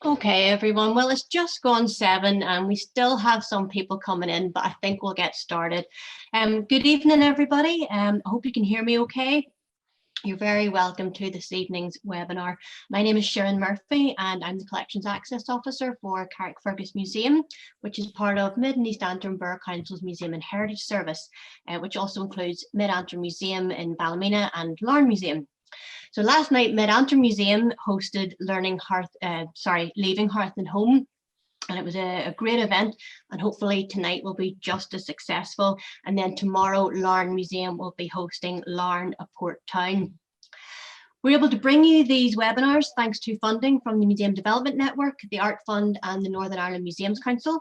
Okay, everyone. Well, it's just gone 7 and we still have some people coming in, but I think we'll get started. Good evening, everybody. I hope you can hear me okay. You're very welcome to this evening's webinar. My name is Sharon Murphy and I'm the Collections Access Officer for Carrickfergus Museum, which is part of Mid and East Antrim Borough Council's Museum and Heritage Service, which also includes Mid Antrim Museum in Ballymena and Larne Museum. So last night, Mid Antrim Museum hosted Leaving Hearth and Home, and it was a great event, and hopefully tonight will be just as successful. And then tomorrow, Larne Museum will be hosting Larne, a port town. We're able to bring you these webinars thanks to funding from the Museum Development Network, the Art Fund and the Northern Ireland Museums Council.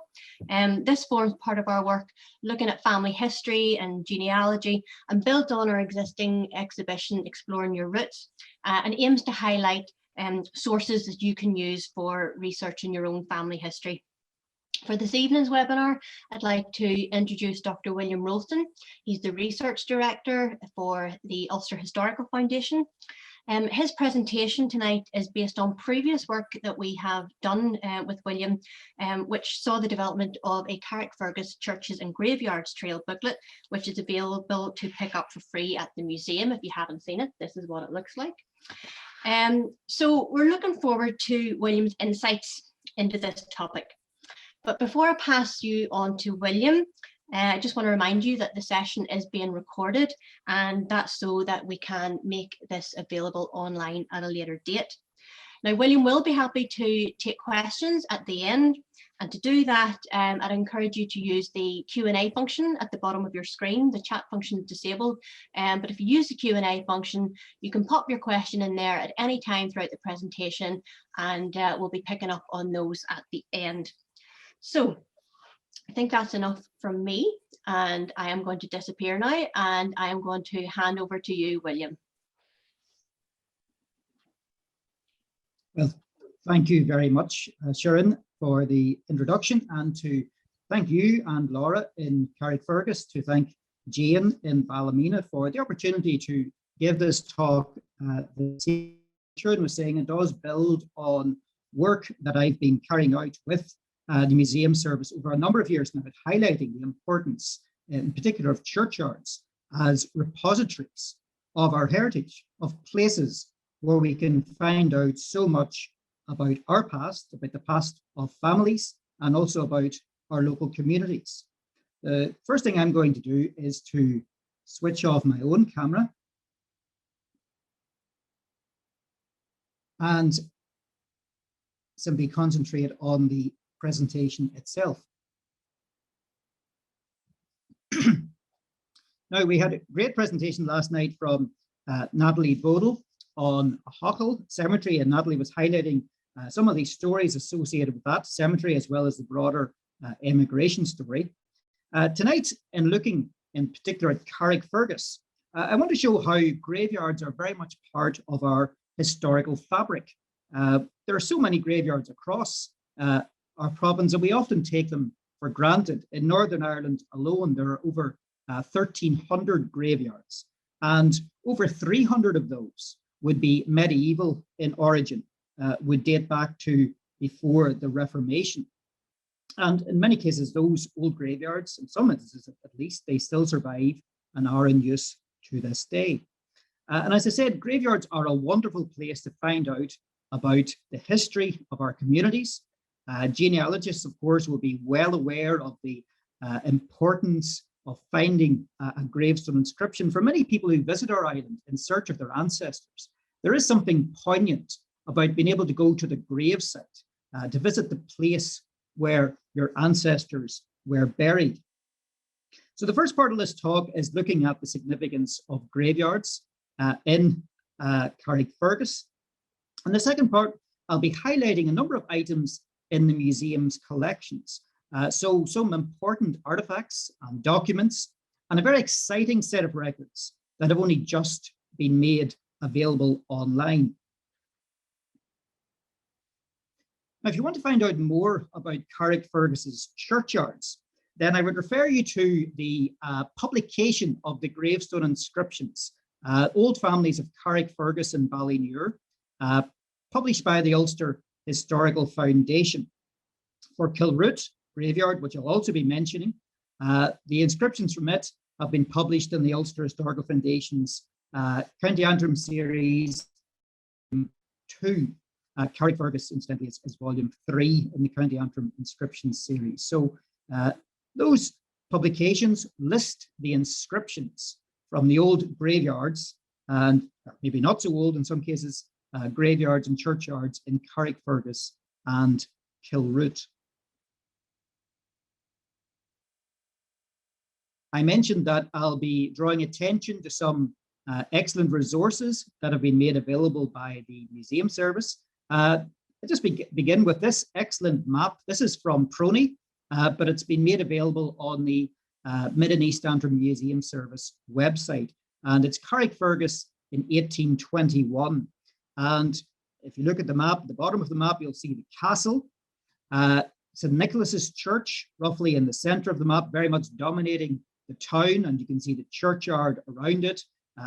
This forms part of our work looking at family history and genealogy and built on our existing exhibition, Exploring Your Roots, and aims to highlight sources that you can use for researching your own family history. For this evening's webinar, I'd like to introduce Dr. William Roulston. He's the Research Director for the Ulster Historical Foundation. His presentation tonight is based on previous work that we have done with William, which saw the development of a Carrickfergus Churches and Graveyards trail booklet, which is available to pick up for free at the museum. If you haven't seen it, this is what it looks like. So we're looking forward to William's insights into this topic. But before I pass you on to William, I just want to remind you that the session is being recorded, and that's so that we can make this available online at a later date. Now, William will be happy to take questions at the end, and to do that, I'd encourage you to use the Q&A function at the bottom of your screen. The chat function is disabled, but if you use the Q&A function, you can pop your question in there at any time throughout the presentation, and we'll be picking up on those at the end. So I think that's enough from me, and I am going to disappear now, and I am going to hand over to you, William. Well, thank you very much, Sharon, for the introduction, and to thank you and Laura in Carrickfergus, to thank Jane in Ballymena for the opportunity to give this talk. Sharon was saying it does build on work that I've been carrying out with the museum service over a number of years now, highlighting the importance, in particular, of churchyards as repositories of our heritage, of places where we can find out so much about our past, about the past of families, and also about our local communities. The first thing I'm going to do is to switch off my own camera and simply concentrate on the presentation itself. Now, we had a great presentation last night from Natalie Bodle on Hochel Cemetery, and Natalie was highlighting some of the stories associated with that cemetery, as well as the broader immigration story. Tonight, in looking in particular at Carrickfergus, I want to show how graveyards are very much part of our historical fabric. There are so many graveyards across our province, and we often take them for granted. In Northern Ireland alone, there are over 1,300 graveyards, and over 300 of those would be medieval in origin, would date back to before the Reformation. And in many cases, those old graveyards, in some instances at least, they still survive and are in use to this day. And as I said, graveyards are a wonderful place to find out about the history of our communities. Genealogists, of course, will be well aware of the importance of finding a gravestone inscription. For many people who visit our island in search of their ancestors, there is something poignant about being able to go to the gravesite, to visit the place where your ancestors were buried. So the first part of this talk is looking at the significance of graveyards in Carrickfergus. And the second part, I'll be highlighting a number of items in the museum's collections. So some important artifacts and documents, and a very exciting set of records that have only just been made available online. Now, if you want to find out more about Carrickfergus's churchyards, then I would refer you to the publication of the gravestone inscriptions, Old Families of Carrickfergus and Ballynear, published by the Ulster Historical Foundation. For Killroot graveyard, which I'll also be mentioning, the inscriptions from it have been published in the Ulster Historical Foundation's County Antrim series 2. Carrickfergus, incidentally, is volume 3 in the County Antrim inscriptions series. So those publications list the inscriptions from the old graveyards, and maybe not so old in some cases, graveyards and churchyards in Carrickfergus and Killroot. I mentioned that I'll be drawing attention to some excellent resources that have been made available by the museum service. I'll just begin with this excellent map. This is from Prony, but it's been made available on the Mid and East Antrim Museum Service website. And it's Carrickfergus in 1821. And if you look at the map, at the bottom of the map, you'll see the castle, St. Nicholas's Church, roughly in the center of the map, very much dominating the town, and you can see the churchyard around it.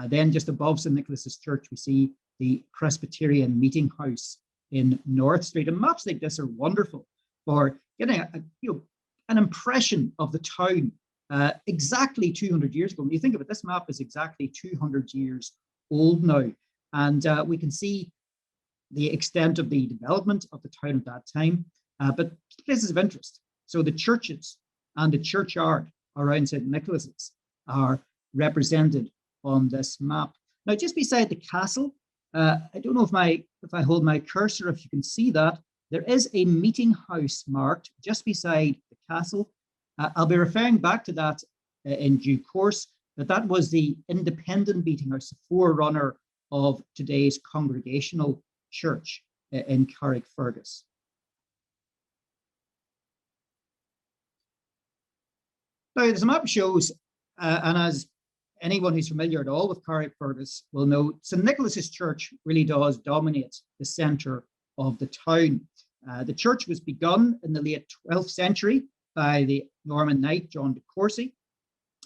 Then just above St. Nicholas's Church, we see the Presbyterian meeting house in North Street. And maps like this are wonderful for getting an impression of the town exactly 200 years ago. When you think of it, this map is exactly 200 years old now. And we can see the extent of the development of the town at that time, but places of interest. So the churches and the churchyard around St. Nicholas's are represented on this map. Now, just beside the castle, I don't know if I hold my cursor, if you can see that, there is a meeting house marked just beside the castle. I'll be referring back to that in due course, but that was the independent meeting house, the forerunner of today's Congregational Church in Carrickfergus. Now, as the map shows, and as anyone who's familiar at all with Carrickfergus will know, St. Nicholas's Church really does dominate the centre of the town. The church was begun in the late 12th century by the Norman knight John de Courcy,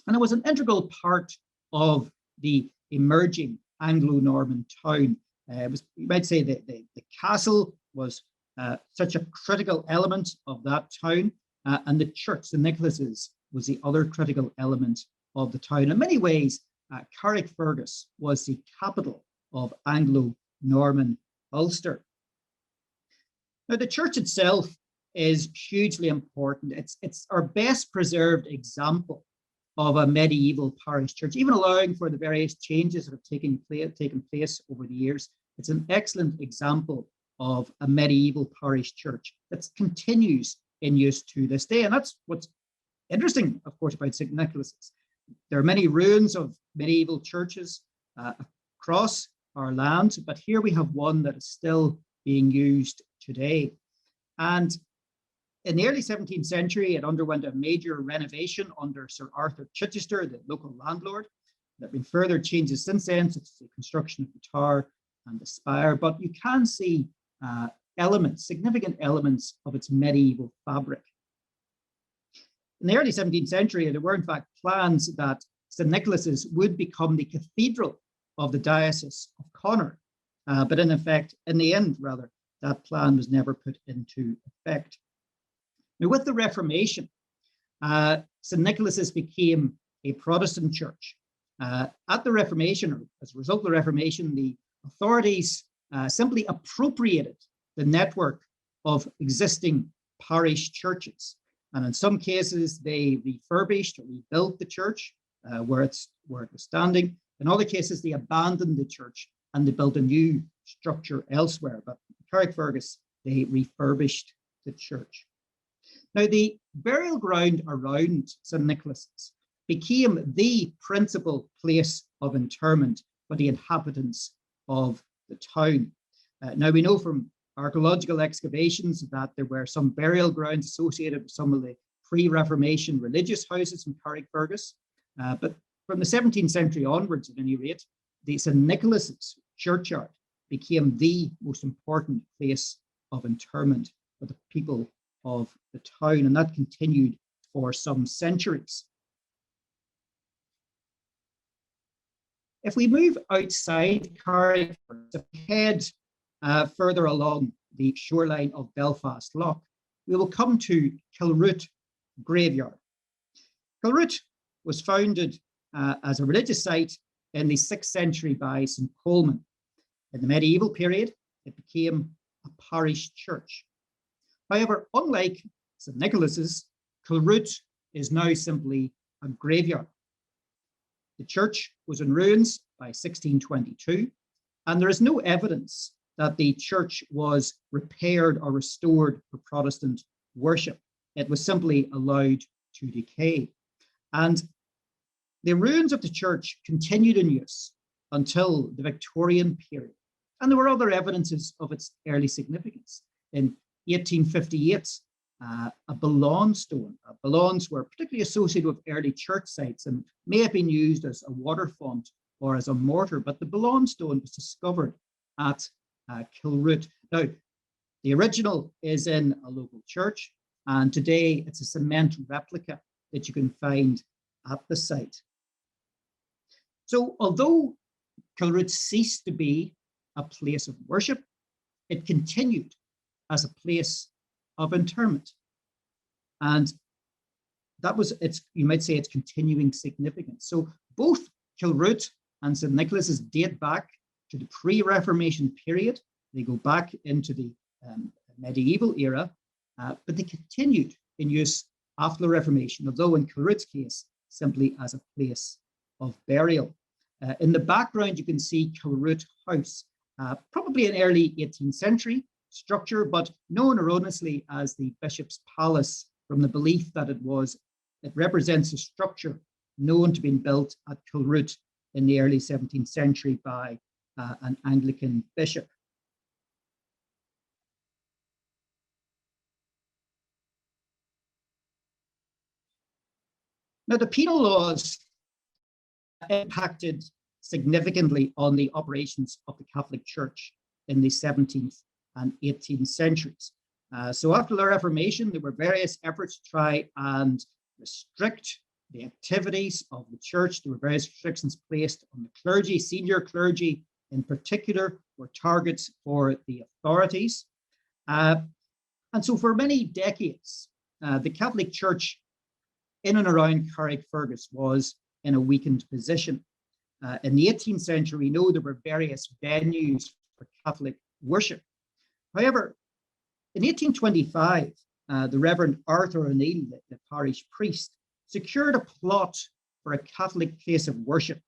and it was an integral part of the emerging Anglo-Norman town. It was, you might say, the castle was such a critical element of that town, and the church, St. Nicholas's, was the other critical element of the town. In many ways, Carrickfergus was the capital of Anglo-Norman Ulster. Now, the church itself is hugely important. It's our best preserved example of a medieval parish church, even allowing for the various changes that have taken place over the years. It's an excellent example of a medieval parish church that continues in use to this day. And that's what's interesting, of course, about St. Nicholas's. There are many ruins of medieval churches across our land, but here we have one that is still being used today. And in the early 17th century, it underwent a major renovation under Sir Arthur Chichester, the local landlord. There have been further changes since then, such as the construction of the tower and the spire, but you can see significant elements of its medieval fabric. In the early 17th century, there were in fact plans that St. Nicholas's would become the cathedral of the Diocese of Connor, but in the end, that plan was never put into effect. Now, with the Reformation, St. Nicholas's became a Protestant church. At the Reformation, or as a result of the Reformation, the authorities simply appropriated the network of existing parish churches. And in some cases, they refurbished or rebuilt the church where it was standing. In other cases, they abandoned the church and they built a new structure elsewhere. But Carrickfergus, they refurbished the church. Now, the burial ground around St. Nicholas's became the principal place of interment for the inhabitants of the town. Now, we know from archaeological excavations that there were some burial grounds associated with some of the pre-Reformation religious houses in Carrickfergus. But from the 17th century onwards, at any rate, the St. Nicholas's Churchyard became the most important place of interment for the people of the town, and that continued for some centuries. If we move outside Carrickfergus, head further along the shoreline of Belfast Loch, we will come to Killroot graveyard. Killroot was founded as a religious site in the 6th century by St. Colman. In the medieval period, it became a parish church. However, unlike St. Nicholas's, Killroot is now simply a graveyard. The church was in ruins by 1622, and there is no evidence that the church was repaired or restored for Protestant worship. It was simply allowed to decay. And the ruins of the church continued in use until the Victorian period. And there were other evidences of its early significance. In 1858, a Ballon stone. Ballons were particularly associated with early church sites and may have been used as a water font or as a mortar, but the Ballon stone was discovered at Killroot. Now, the original is in a local church, and today it's a cement replica that you can find at the site. So although Killroot ceased to be a place of worship, it continued as a place of interment. And that was its, you might say, its continuing significance. So both Killroot and St. Nicholas's date back to the pre-Reformation period. They go back into the medieval era, but they continued in use after the Reformation, although in Killroot's case, simply as a place of burial. In the background, you can see Killroot House, probably an early 18th century structure, but known erroneously as the Bishop's Palace from the belief that it represents a structure known to have been built at Killroot in the early 17th century by an Anglican bishop. Now, the penal laws impacted significantly on the operations of the Catholic Church in the 17th and 18th centuries. So after the Reformation, there were various efforts to try and restrict the activities of the church. There were various restrictions placed on the clergy. Senior clergy in particular were targets for the authorities. And so for many decades, the Catholic Church in and around Carrickfergus was in a weakened position. In the 18th century, we know there were various venues for Catholic worship. However, in 1825, the Reverend Arthur O'Neill, the parish priest, secured a plot for a Catholic place of worship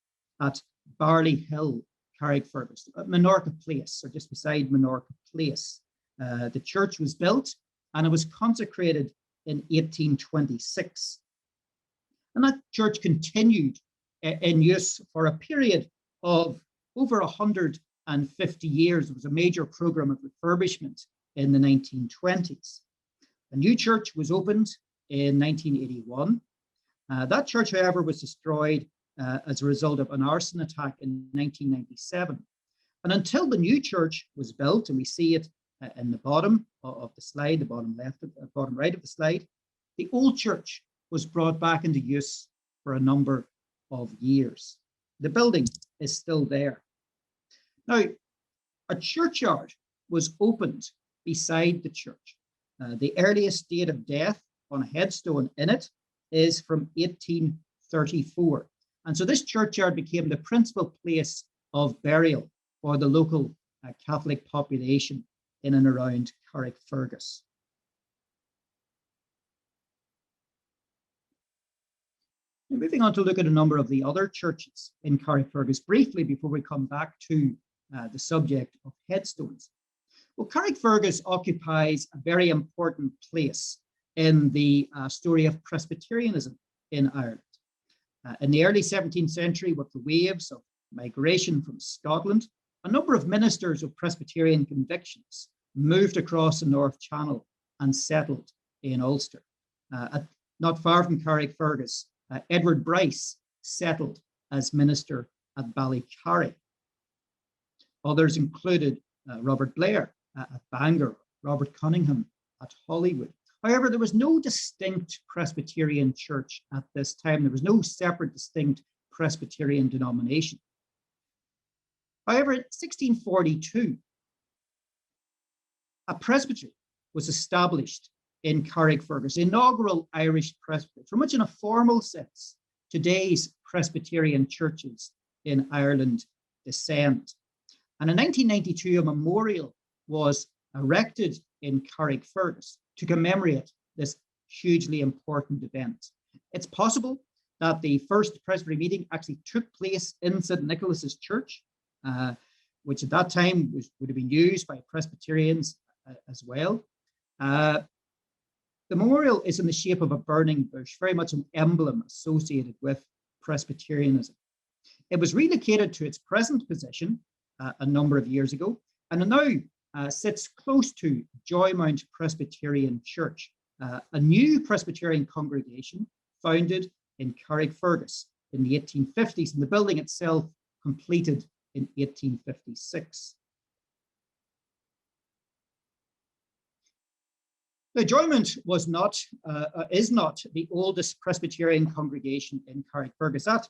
at Barley Hill, Carrickfergus, at Minorca Place, or just beside Minorca Place. The church was built and it was consecrated in 1826. And that church continued in use for a period of over 150 years. It was a major program of refurbishment in the 1920s. A new church was opened in 1981. That church, however, was destroyed as a result of an arson attack in 1997. And until the new church was built, and we see it in the bottom of the slide, the bottom left, bottom right of the slide, the old church was brought back into use for a number of years. The building is still there. Now, a churchyard was opened beside the church. The earliest date of death on a headstone in it is from 1834. And so this churchyard became the principal place of burial for the local Catholic population in and around Carrickfergus. Moving on to look at a number of the other churches in Carrickfergus briefly before we come back to the subject of headstones. Well, Carrickfergus occupies a very important place in the story of Presbyterianism in Ireland. In the early 17th century, with the waves of migration from Scotland, a number of ministers of Presbyterian convictions moved across the North Channel and settled in Ulster. Not far from Carrickfergus, Edward Bryce settled as minister at Ballycarry. Others included Robert Blair at Bangor, Robert Cunningham at Holywood. However, there was no distinct Presbyterian church at this time. There was no separate, distinct Presbyterian denomination. However, in 1642, a presbytery was established in Carrickfergus, inaugural Irish presbytery, from which in a formal sense today's Presbyterian churches in Ireland descend. And in 1992, a memorial was erected in Carrickfergus to commemorate this hugely important event. It's possible that the first presbytery meeting actually took place in St. Nicholas's Church, which at that time would have been used by Presbyterians as well. The memorial is in the shape of a burning bush, very much an emblem associated with Presbyterianism. It was relocated to its present position a number of years ago, and it now sits close to Joymount Presbyterian Church, a new Presbyterian congregation founded in Carrickfergus in the 1850s, and the building itself completed in 1856. Now, Joymount is not the oldest Presbyterian congregation in Carrickfergus. That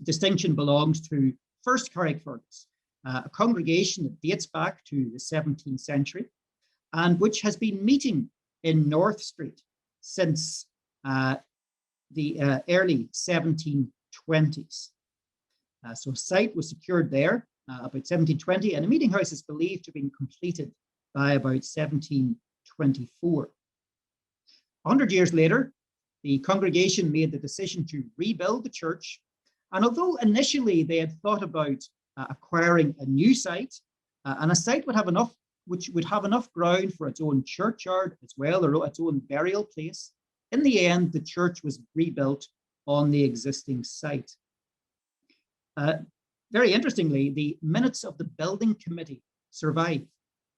distinction belongs to First Carrickfergus, a congregation that dates back to the 17th century and which has been meeting in North Street since the early 1720s. So a site was secured there about 1720, and a meeting house is believed to have been completed by about 1724. 100 years later, the congregation made the decision to rebuild the church, and although initially they had thought about acquiring a new site, and a site which would have enough ground for its own churchyard as well, or its own burial place, in the end, the church was rebuilt on the existing site. Very interestingly, the minutes of the building committee survive,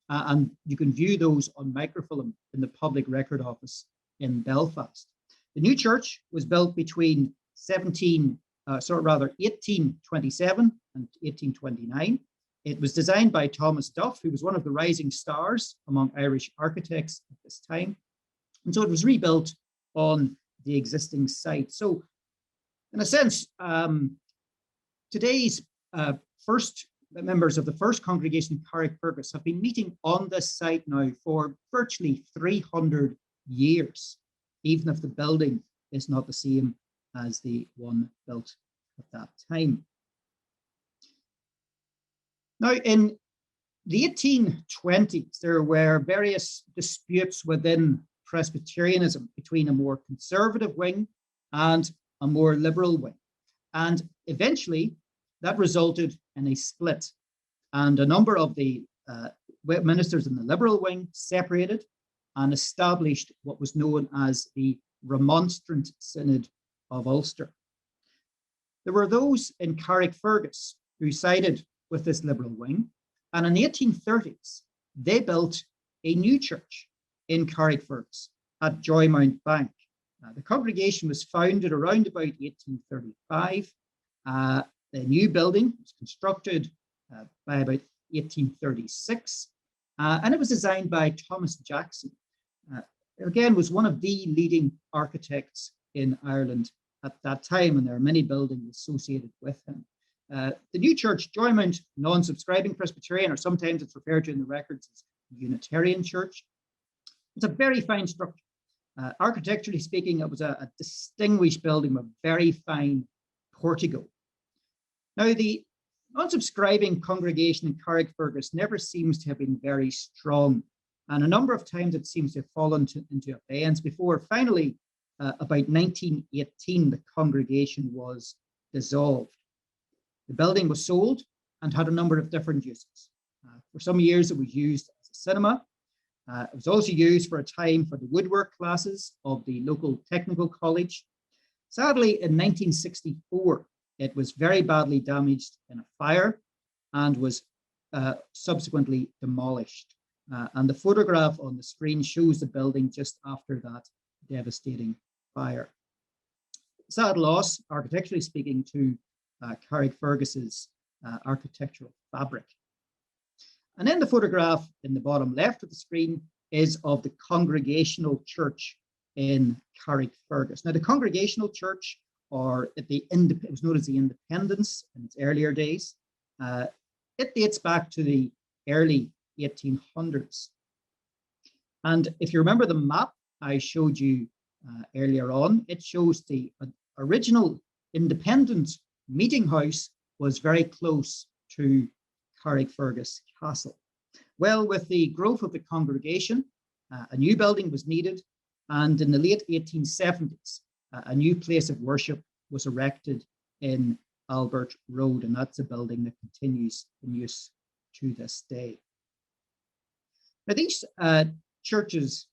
and you can view those on microfilm in the Public Record Office in Belfast. The new church was built between 1827 and 1829. It was designed by Thomas Duff, who was one of the rising stars among Irish architects at this time. And so it was rebuilt on the existing site. So in a sense, today's first members of the first congregation in Carrickfergus have been meeting on this site now for virtually 300 years, even if the building is not the same as the one built at that time. Now, in the 1820s, there were various disputes within Presbyterianism between a more conservative wing and a more liberal wing. And eventually, that resulted in a split. And a number of the ministers in the liberal wing separated and established what was known as the Remonstrant Synod of Ulster. There were those in Carrickfergus who sided with this liberal wing, and in the 1830s, they built a new church in Carrickfergus at Joymount Bank. The congregation was founded around about 1835. The new building was constructed by about 1836, and it was designed by Thomas Jackson. Again, was one of the leading architects in Ireland at that time, and there are many buildings associated with him. The new church, Joymount Non-Subscribing Presbyterian, or sometimes it's referred to in the records as Unitarian Church. It's a very fine structure. Architecturally speaking, it was a distinguished building with very fine portico. Now, the non-subscribing congregation in Carrickfergus never seems to have been very strong, and a number of times it seems to have fallen into abeyance before finally, about 1918, the congregation was dissolved. The building was sold and had a number of different uses. For some years, it was used as a cinema. It was also used for a time for the woodwork classes of the local technical college. Sadly, in 1964, it was very badly damaged in a fire and was subsequently demolished. And the photograph on the screen shows the building just after that devastating fire. Sad loss, architecturally speaking, to Carrickfergus's architectural fabric. And then the photograph in the bottom left of the screen is of the Congregational Church in Carrickfergus. Now, the Congregational Church, or it was known as the Independence in its earlier days, it dates back to the early 1800s. And if you remember the map I showed you earlier on, it shows the original independent meeting house was very close to Carrickfergus Castle. Well, with the growth of the congregation, a new building was needed, and in the late 1870s, a new place of worship was erected in Albert Road, and that's a building that continues in use to this day. Now, these churches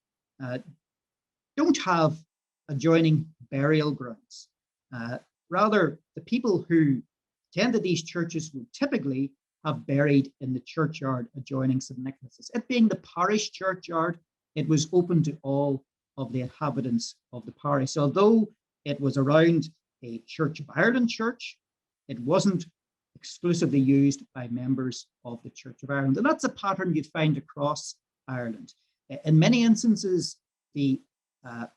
don't have adjoining burial grounds. Rather, the people who attended these churches would typically have buried in the churchyard adjoining St. Nicholas's. It being the parish churchyard, it was open to all of the inhabitants of the parish. So although it was around a Church of Ireland church, it wasn't exclusively used by members of the Church of Ireland. And that's a pattern you'd find across Ireland. In many instances, the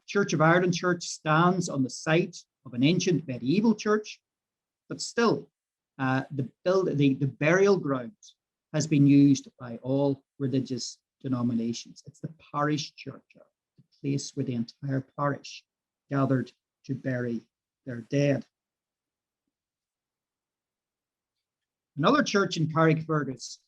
Church of Ireland church stands on the site of an ancient medieval church, but still the burial ground has been used by all religious denominations. It's the parish churchyard, the place where the entire parish gathered to bury their dead. Another church in Carrickfergus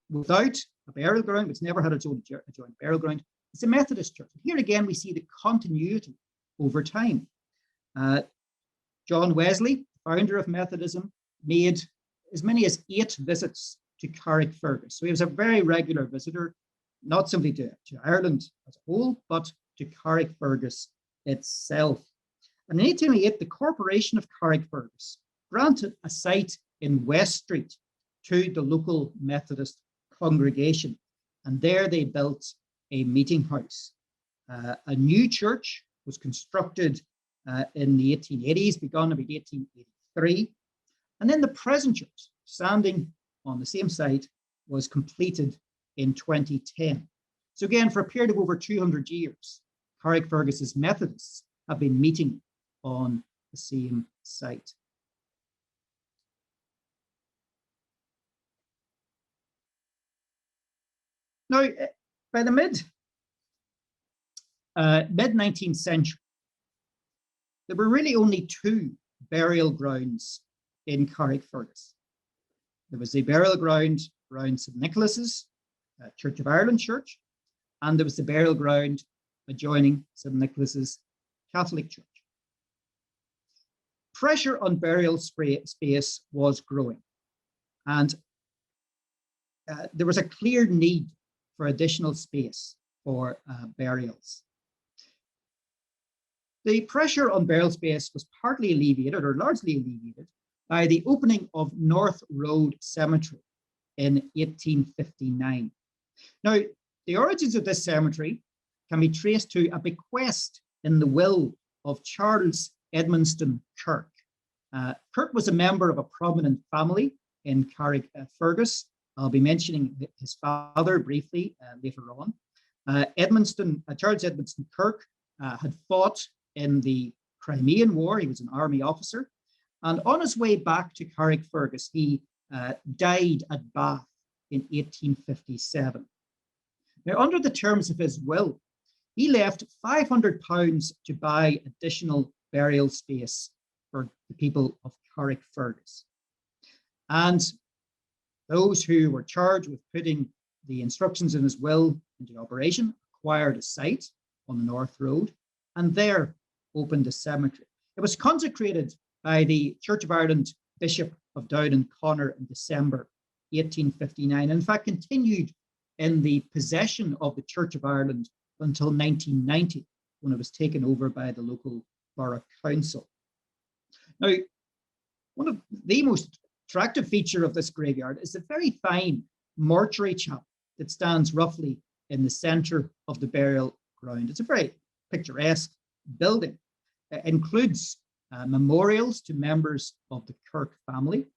without a burial ground, it's never had its own adjoining burial ground, it's a Methodist church. Here again, we see the continuity over time. John Wesley, founder of Methodism, made as many as 8 visits to Carrickfergus. So he was a very regular visitor, not simply to Ireland as a whole, but to Carrickfergus itself. And in 1808, the Corporation of Carrickfergus granted a site in West Street to the local Methodist congregation. And there they built a meeting house. A new church was constructed in the 1880s, begun about 1883. And then the present church, standing on the same site, was completed in 2010. So again, for a period of over 200 years, Carrickfergus's Methodists have been meeting on the same site. Now, by the mid-19th century, there were really only 2 burial grounds in Carrickfergus. There was a burial ground around St. Nicholas's Church of Ireland church, and there was the burial ground adjoining St. Nicholas's Catholic Church. Pressure on burial space was growing, and there was a clear need for additional space for burials. The pressure on burial space was partly alleviated, or largely alleviated, by the opening of North Road Cemetery in 1859. Now, the origins of this cemetery can be traced to a bequest in the will of Charles Edmonston Kirk. Kirk was a member of a prominent family in Carrickfergus. I'll be mentioning his father briefly later on. Charles Edmonston Kirk had fought in the Crimean War. He was an army officer. And on his way back to Carrickfergus, he died at Bath in 1857. Now, under the terms of his will, he left £500 to buy additional burial space for the people of Carrickfergus. And those who were charged with putting the instructions in his will into operation acquired a site on the North Road and there opened a cemetery. It was consecrated by the Church of Ireland Bishop of Down and Connor in December 1859, and in fact continued in the possession of the Church of Ireland until 1990, when it was taken over by the local borough council. Now, one of the most attractive feature of this graveyard is the very fine mortuary chapel that stands roughly in the center of the burial ground. It's a very picturesque building. It includes memorials to members of the Kirk family.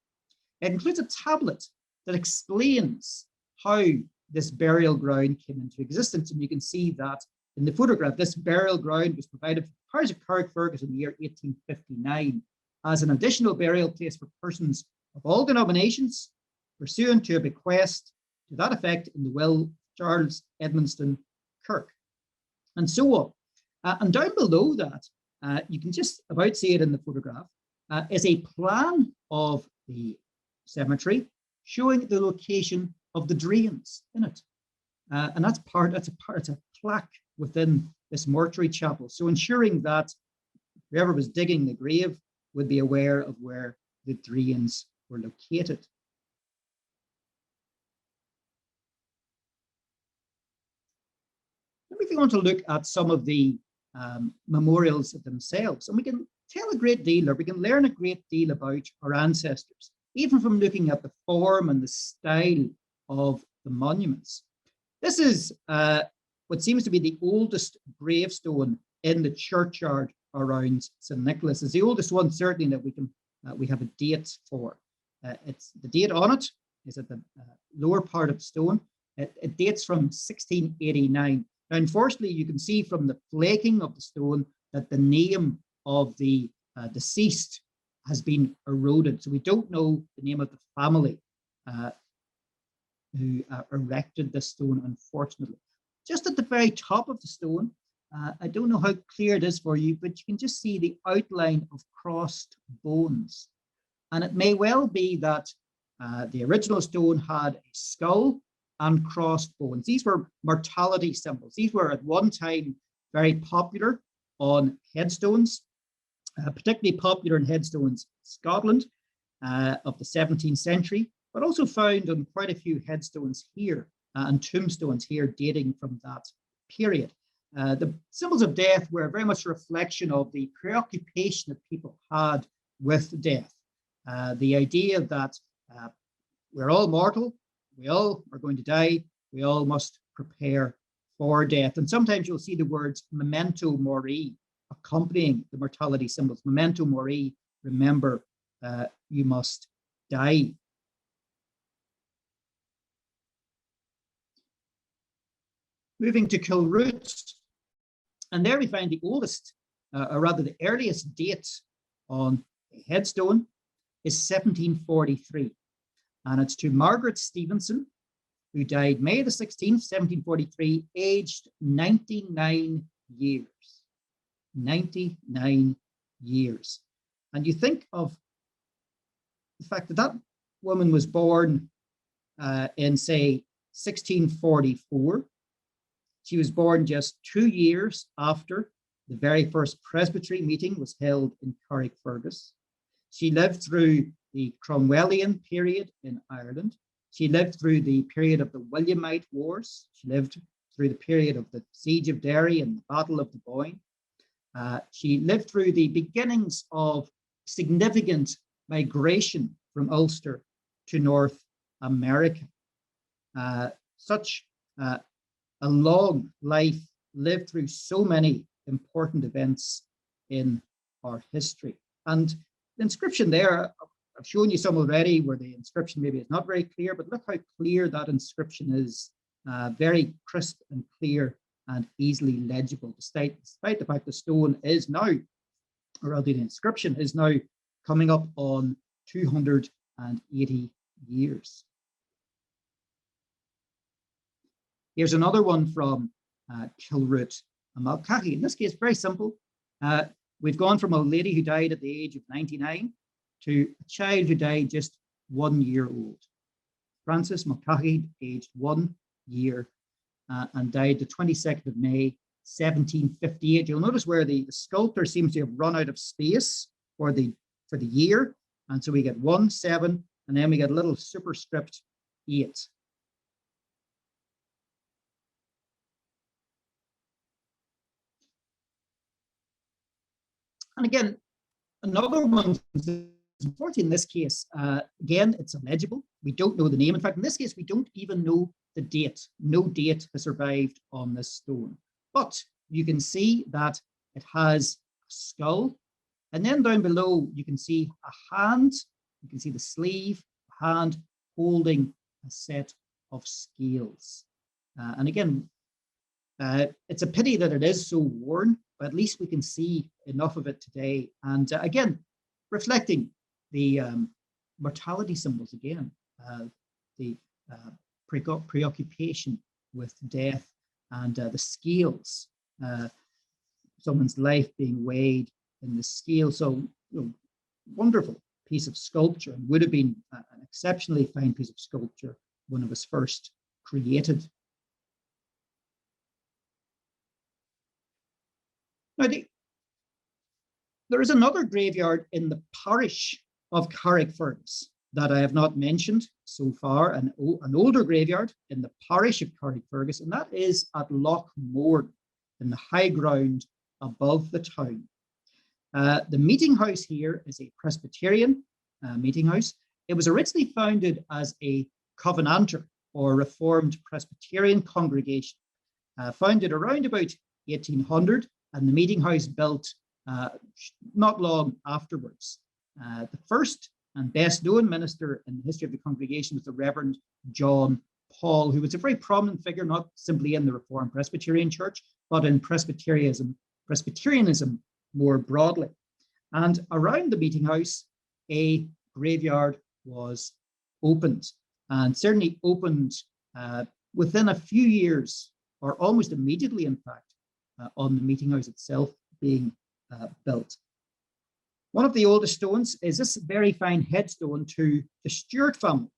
It includes a tablet that explains how this burial ground came into existence. And you can see that in the photograph. This burial ground was provided for the parish of Carrickfergus in the year 1859 as an additional burial place for persons of all denominations, pursuant to a bequest to that effect in the will of Charles Edmonstone Kirk, and so on. And down below that, you can just about see it in the photograph, is a plan of the cemetery showing the location of the drains in it. And it's a plaque within this mortuary chapel. So ensuring that whoever was digging the grave would be aware of where the drains were located. Then we go on to look at some of the memorials themselves, and we can tell a great deal, or we can learn a great deal about our ancestors, even from looking at the form and the style of the monuments. This is what seems to be the oldest gravestone in the churchyard around St. Nicholas. It's the oldest one, certainly, that we have a date for. It's the date on it is at the lower part of the stone. It dates from 1689. Now, unfortunately, you can see from the flaking of the stone that the name of the deceased has been eroded. So we don't know the name of the family who erected this stone, unfortunately. Just at the very top of the stone, I don't know how clear it is for you, but you can just see the outline of crossed bones. And it may well be that the original stone had a skull and crossed bones. These were mortality symbols. These were at one time very popular on headstones, particularly popular in headstones in Scotland of the 17th century, but also found on quite a few headstones here and tombstones here dating from that period. The symbols of death were very much a reflection of the preoccupation that people had with death. The idea that we're all mortal, we all are going to die, we all must prepare for death. And sometimes you'll see the words memento mori accompanying the mortality symbols. Memento mori, remember, you must die. Moving to Killroot, and there we find the oldest, or rather the earliest date on a headstone is 1743. And it's to Margaret Stevenson, who died May the 16th, 1743, aged 99 years. 99 years. And you think of the fact that that woman was born in, say, 1644. She was born just 2 years after the very first Presbytery meeting was held in Carrickfergus. She lived through the Cromwellian period in Ireland. She lived through the period of the Williamite Wars. She lived through the period of the Siege of Derry and the Battle of the Boyne. She lived through the beginnings of significant migration from Ulster to North America. Such a long life, lived through so many important events in our history. And the inscription there, I've shown you some already where the inscription maybe is not very clear, but look how clear that inscription is. Very crisp and clear and easily legible, despite the fact the stone is now, or rather the inscription is now coming up on 280 years. Here's another one from Killroot and Malcahy. In this case, very simple. We've gone from a lady who died at the age of 99 to a child who died just 1 year old. Francis Mulcahy, aged 1 year, and died the 22nd of May, 1758. You'll notice where the sculptor seems to have run out of space for the year, and so we get 1, 7, and then we get a little superscript 8. And again, another one, unfortunately in this case, again, it's illegible. We don't know the name. In fact, in this case, we don't even know the date. No date has survived on this stone. But you can see that it has a skull. And then down below, you can see a hand. You can see the sleeve, a hand holding a set of scales. And again, it's a pity that it is so worn, but at least we can see enough of it today. And again, reflecting the mortality symbols again, the preoccupation with death, and the scales, someone's life being weighed in the scale. So, wonderful piece of sculpture, and would have been an exceptionally fine piece of sculpture when it was first created. Now, there is another graveyard in the parish of Carrickfergus that I have not mentioned so far, an older graveyard in the parish of Carrickfergus, and that is at Loch Mourne, in the high ground above the town. The meeting house here is a Presbyterian meeting house. It was originally founded as a Covenanter or Reformed Presbyterian congregation, founded around about 1800, and the meeting house built not long afterwards. The first and best known minister in the history of the congregation was the Reverend John Paul, who was a very prominent figure, not simply in the Reformed Presbyterian Church, but in Presbyterianism more broadly. And around the meeting house, a graveyard was opened, and certainly opened within a few years, or almost immediately, in fact, on the meeting house itself being built. One of the oldest stones is this very fine headstone to the Stewart family,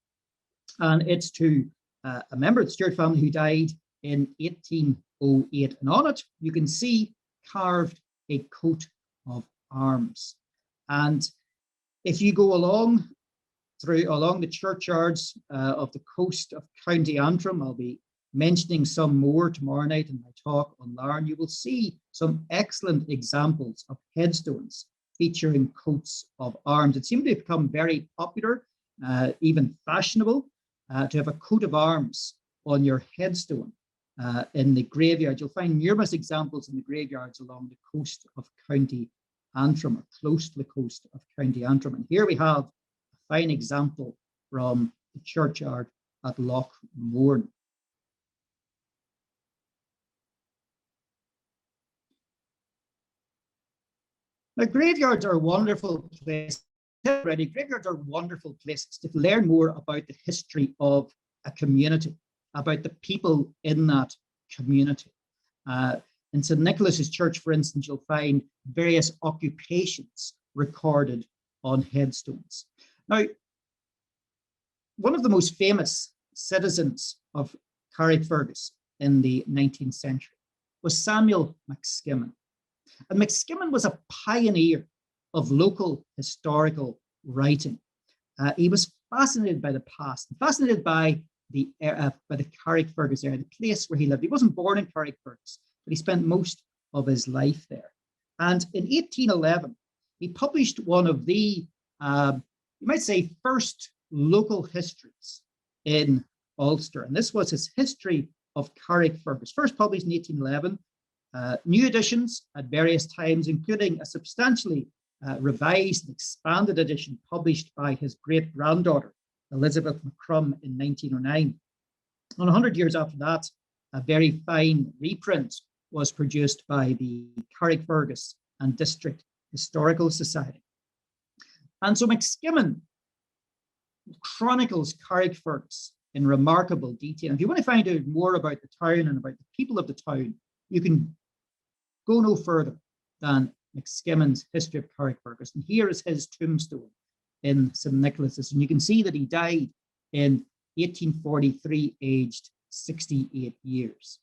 and it's to a member of the Stewart family who died in 1808. And on it, you can see carved a coat of arms. And if you go along the churchyards of the coast of County Antrim, I'll be mentioning some more tomorrow night in my talk on Larne, you will see some excellent examples of headstones featuring coats of arms. It seemed to have become very popular, even fashionable, to have a coat of arms on your headstone in the graveyard. You'll find numerous examples in the graveyards along the coast of County Antrim, or close to the coast of County Antrim. And here we have a fine example from the churchyard at Loch Mourne. Now, graveyards are wonderful places. Graveyards are wonderful places to learn more about the history of a community, about the people in that community. In St. Nicholas's Church, for instance, you'll find various occupations recorded on headstones. Now, one of the most famous citizens of Carrickfergus in the 19th century was Samuel McSkimmon. And McSkimmon was a pioneer of local historical writing. He was fascinated by the past, fascinated by the Carrickfergus area, the place where he lived. He wasn't born in Carrickfergus, but he spent most of his life there. And in 1811, he published one of the, you might say, first local histories in Ulster. And this was his history of Carrickfergus, first published in 1811. New editions at various times, including a substantially revised and expanded edition published by his great-granddaughter, Elizabeth McCrum, in 1909. And 100 years after that, a very fine reprint was produced by the Carrickfergus and District Historical Society. And so McSkimmon chronicles Carrickfergus in remarkable detail. If you want to find out more about the town and about the people of the town, you can go no further than McSkimmon's History of Carrickfergus. And here is his tombstone in St. Nicholas's. And you can see that he died in 1843, aged 68 years.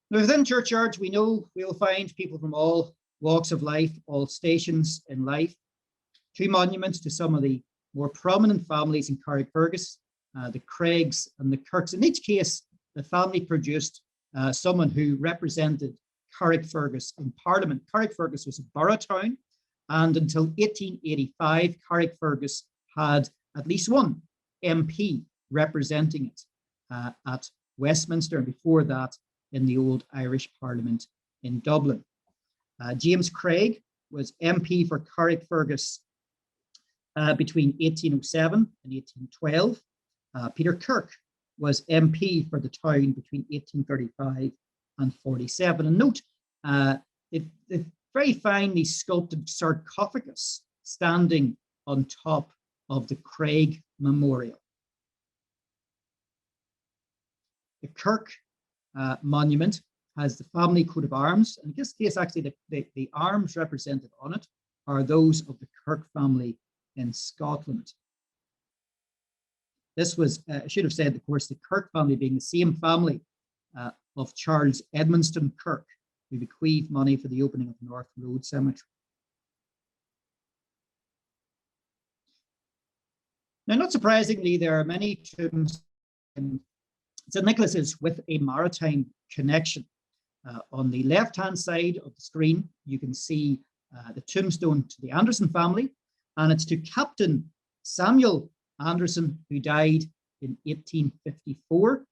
Now, within churchyards, we know we'll find people from all walks of life, all stations in life. Two monuments to some of the more prominent families in Carrickfergus, the Craigs and the Kirks. In each case, the family produced someone who represented Carrickfergus in Parliament. Carrickfergus was a borough town, and until 1885, Carrickfergus had at least one MP representing it at Westminster, and before that, in the old Irish Parliament in Dublin. James Craig was MP for Carrickfergus between 1807 and 1812. Peter Kirk was MP for the town between 1835 and 47. And note the very finely sculpted sarcophagus standing on top of the Craig Memorial. The Kirk monument has the family coat of arms. In this case, actually, the arms represented on it are those of the Kirk family in Scotland. This was, I should have said, of course, the Kirk family being the same family of Charles Edmonston Kirk, who bequeathed money for the opening of North Road Cemetery. Now, not surprisingly, there are many tombs in St. Nicholas's with a maritime connection. On the left-hand side of the screen, you can see the tombstone to the Anderson family, and it's to Captain Samuel Anderson, who died in 1854.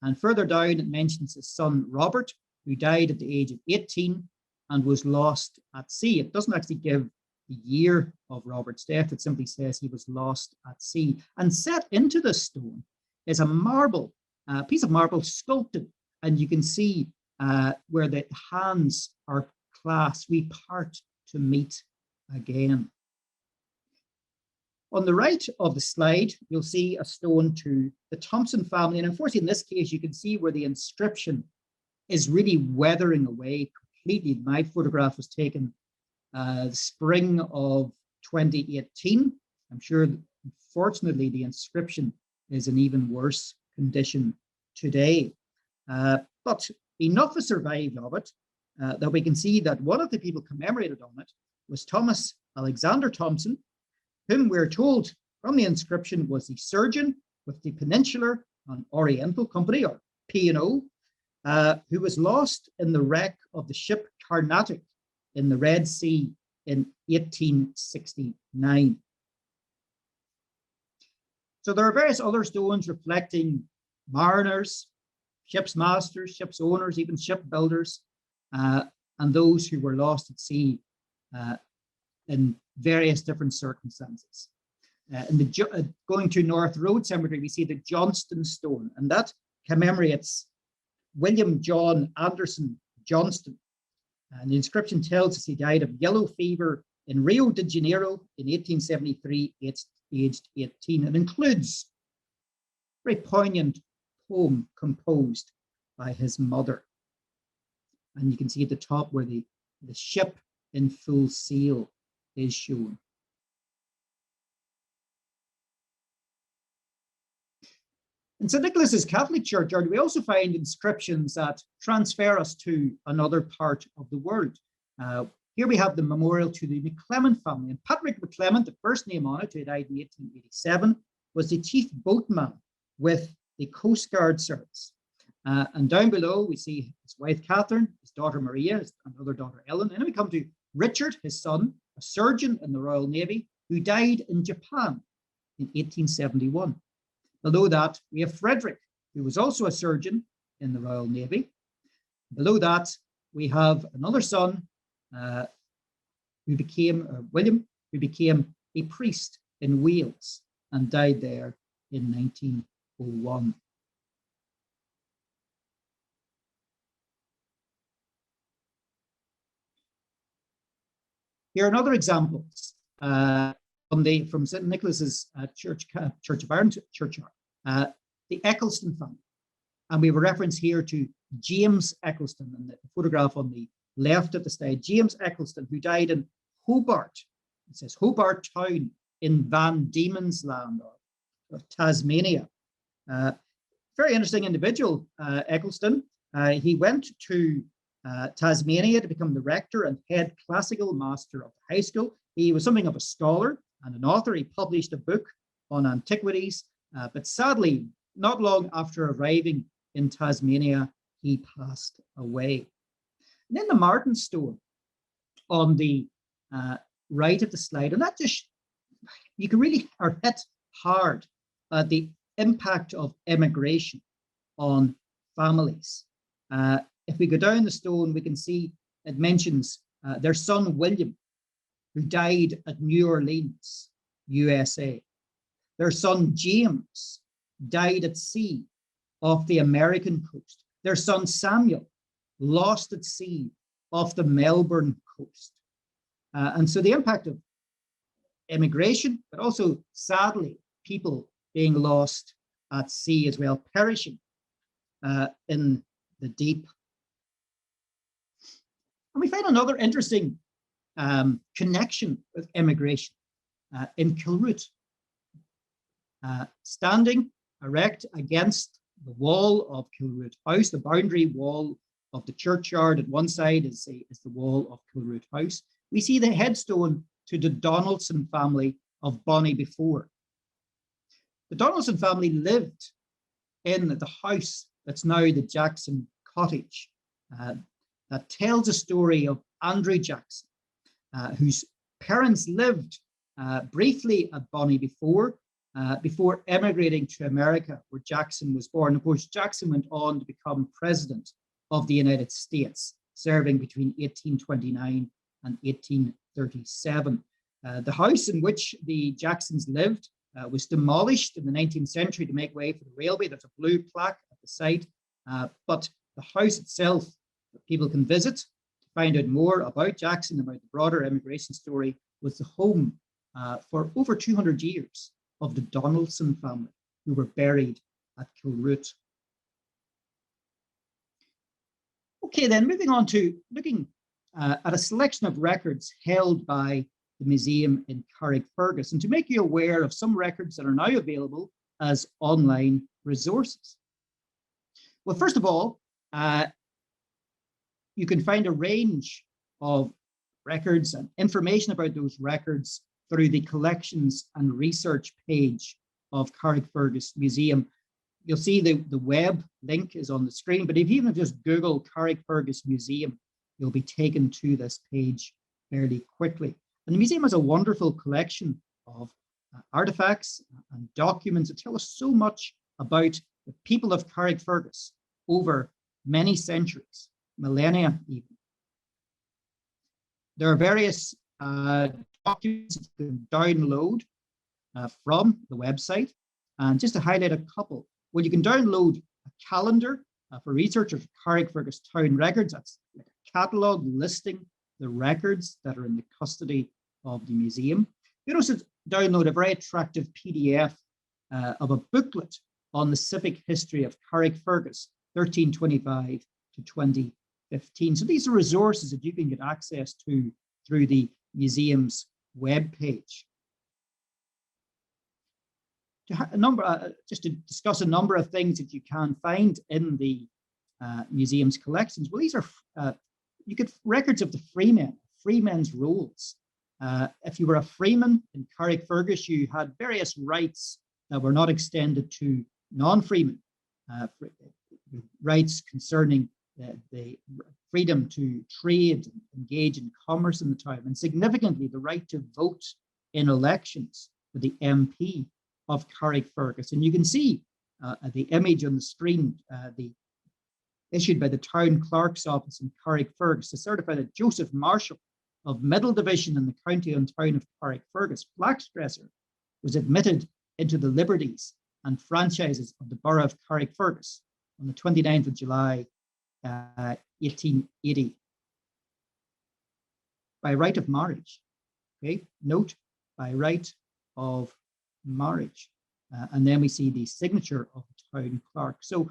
And further down, it mentions his son Robert, who died at the age of 18 and was lost at sea. It doesn't actually give the year of Robert's death, it simply says he was lost at sea. And set into the stone is a piece of marble sculpted, and you can see where the hands are clasped, we part to meet again. On the right of the slide, you'll see a stone to the Thompson family. And unfortunately, in this case, you can see where the inscription is really weathering away completely. My photograph was taken spring of 2018. I'm sure, unfortunately, the inscription is in even worse condition today. But enough is survived of it that we can see that one of the people commemorated on it was Thomas Alexander Thompson, whom we're told from the inscription was the surgeon with the Peninsular and Oriental Company, or P&O, who was lost in the wreck of the ship Carnatic in the Red Sea in 1869. So there are various other stones reflecting mariners, ship's masters, ship's owners, even shipbuilders, and those who were lost at sea in various different circumstances. Going to North Road Cemetery, we see the Johnston stone, and that commemorates William John Anderson Johnston. And the inscription tells us he died of yellow fever in Rio de Janeiro in 1873, aged 18, and includes a very poignant poem composed by his mother. And you can see at the top where the ship in full sail is shown. In St. Nicholas's Catholic Churchyard, we also find inscriptions that transfer us to another part of the world. Here we have the memorial to the McClement family. And Patrick McClement, the first name on it, who died in 1887, was the chief boatman with the Coast Guard Service. And down below, we see his wife, Catherine, his daughter, Maria, his another daughter, Ellen. And then we come to Richard, his son, a surgeon in the Royal Navy, who died in Japan in 1871. Below that, we have Frederick, who was also a surgeon in the Royal Navy. Below that, we have another son, William, who became a priest in Wales and died there in 1901. Here are another examples from St. Nicholas's Church of Ireland Churchyard, the Eccleston family. And we have a reference here to James Eccleston in the photograph on the left of the slide. James Eccleston, who died in Hobart. It says Hobart Town in Van Diemen's Land, or Tasmania. Very interesting individual, Eccleston. He went to Tasmania to become the rector and head classical master of the high school. He was something of a scholar and an author. He published a book on antiquities, but sadly, not long after arriving in Tasmania, he passed away. And then the Martin stone on the right of the slide, and that just, you can really are hit hard at the impact of immigration on families. If we go down the stone, we can see it mentions their son William, who died at New Orleans, USA. Their son James died at sea off the American coast. Their son Samuel lost at sea off the Melbourne coast. And so the impact of immigration, but also, sadly, people being lost at sea as well, perishing in the deep. And we find another interesting connection with immigration in Killroot. Standing erect against the wall of Killroot House, the boundary wall of the churchyard at one side is the wall of Killroot House. We see the headstone to the Donaldson family of Boneybefore. The Donaldson family lived in the house that's now the Jackson Cottage. That tells a story of Andrew Jackson, whose parents lived briefly at Boneybefore before emigrating to America, where Jackson was born. Of course, Jackson went on to become president of the United States, serving between 1829 and 1837. The house in which the Jacksons lived was demolished in the 19th century to make way for the railway. There's a blue plaque at the site, but the house itself, people can visit to find out more about Jackson, about the broader immigration story, was the home for over 200 years of the Donaldson family, who were buried at Killroot. Okay, then moving on to looking at a selection of records held by the museum in Carrickfergus, and to make you aware of some records that are now available as online resources. Well, first of all, you can find a range of records and information about those records through the collections and research page of Carrickfergus Museum. You'll see the web link is on the screen, but if you even just Google Carrickfergus Museum, you'll be taken to this page fairly quickly. And the museum has a wonderful collection of artifacts and documents that tell us so much about the people of Carrickfergus over many centuries, millennia even. There are various documents you can download from the website. And just to highlight a couple, well, you can download a calendar for researchers of Carrickfergus town records. That's like a catalogue listing the records that are in the custody of the museum. You can also download a very attractive PDF of a booklet on the civic history of Carrickfergus, 1325 to 2015. So these are resources that you can get access to through the museum's webpage. Just to discuss a number of things that you can find in the museum's collections. Well, these are you get records of the freemen's rolls. If you were a freeman in Carrickfergus, you had various rights that were not extended to non-freemen. Rights concerning the freedom to trade, and engage in commerce in the time, and significantly the right to vote in elections for the MP of Carrickfergus. And you can see the image on the screen, issued by the town clerk's office in Carrickfergus to certify that Joseph Marshall of Middle Division in the county and town of Carrickfergus, flax-dresser, was admitted into the liberties and franchises of the borough of Carrickfergus on the 29th of July, 1880, by right of marriage. Okay, note, by right of marriage. And then we see the signature of the town clerk. So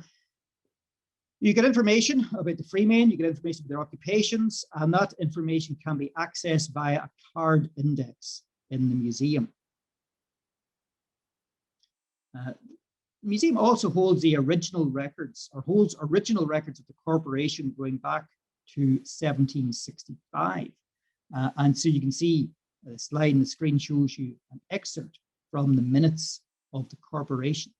you get information about the freemen, you get information about their occupations, and that information can be accessed via a card index in the museum. The museum also holds the original records, or holds original records of the corporation going back to 1765. And so you can see the slide on the screen shows you an excerpt from the minutes of the corporation.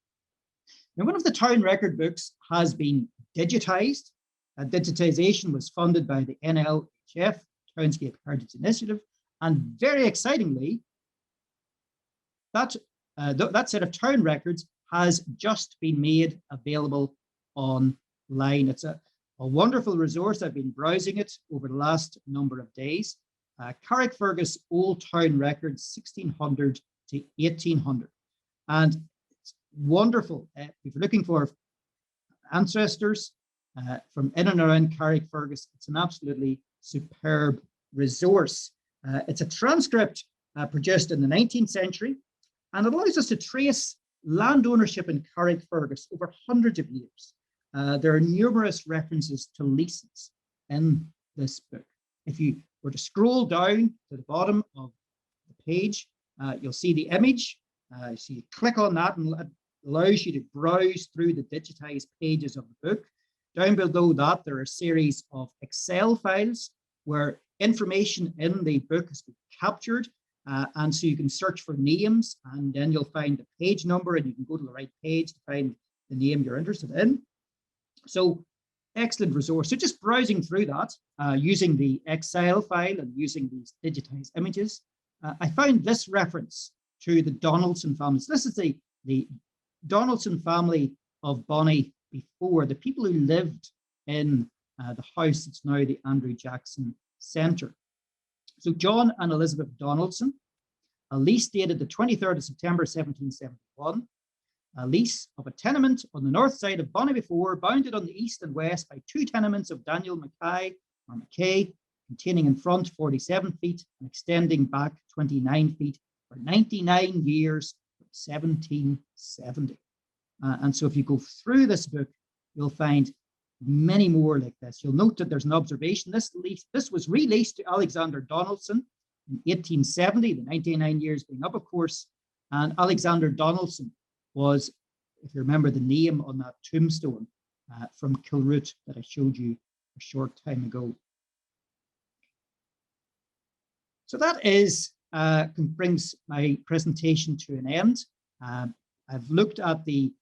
Now, one of the town record books has been digitized. Digitization was funded by the NLHF, Townscape Heritage Initiative, and very excitingly, that set of town records has just been made available online. It's a wonderful resource. I've been browsing it over the last number of days. Carrickfergus Old Town Records, 1600 to 1800. And it's wonderful. If you're looking for ancestors from in and around Carrickfergus, it's an absolutely superb resource. It's a transcript produced in the 19th century, and it allows us to trace land ownership in Carrickfergus over hundreds of years. There are numerous references to leases in this book. If you were to scroll down to the bottom of the page, you'll see the image. So you click on that and it allows you to browse through the digitized pages of the book. Down below that, there are a series of Excel files where information in the book has been captured. And so you can search for names, and then you'll find the page number, and you can go to the right page to find the name you're interested in. So excellent resource. So just browsing through that, using the Excel file and using these digitized images, I found this reference to the Donaldson family. So this is the Donaldson family of Boneybefore, the people who lived in the house that's now the Andrew Jackson Centre. So John and Elizabeth Donaldson, a lease dated the 23rd of September 1771, a lease of a tenement on the north side of Boneybefore, bounded on the east and west by two tenements of Daniel Mackay, containing in front 47 feet and extending back 29 feet for 99 years from 1770. And so if you go through this book, you'll find many more like this. You'll note that there's an observation. This was released to Alexander Donaldson in 1870, the 99 years being up, of course. And Alexander Donaldson was, if you remember the name on that tombstone, from Killroot that I showed you a short time ago. So that brings my presentation to an end. I've looked at the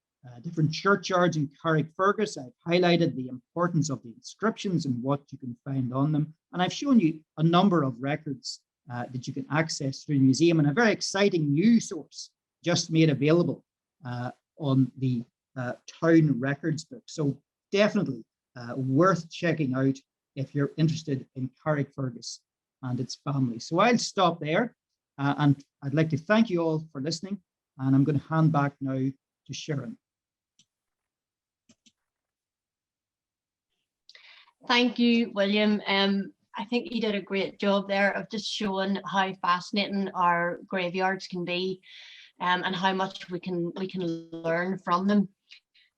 different churchyards in Carrickfergus. I've highlighted the importance of the inscriptions and what you can find on them. And I've shown you a number of records that you can access through the museum, and a very exciting new source just made available on the Town Records book. So definitely worth checking out if you're interested in Carrickfergus and its family. So I'll stop there, and I'd like to thank you all for listening, and I'm going to hand back now to Sharon. Thank you, William. I think you did a great job there of just showing how fascinating our graveyards can be, and how much we can learn from them.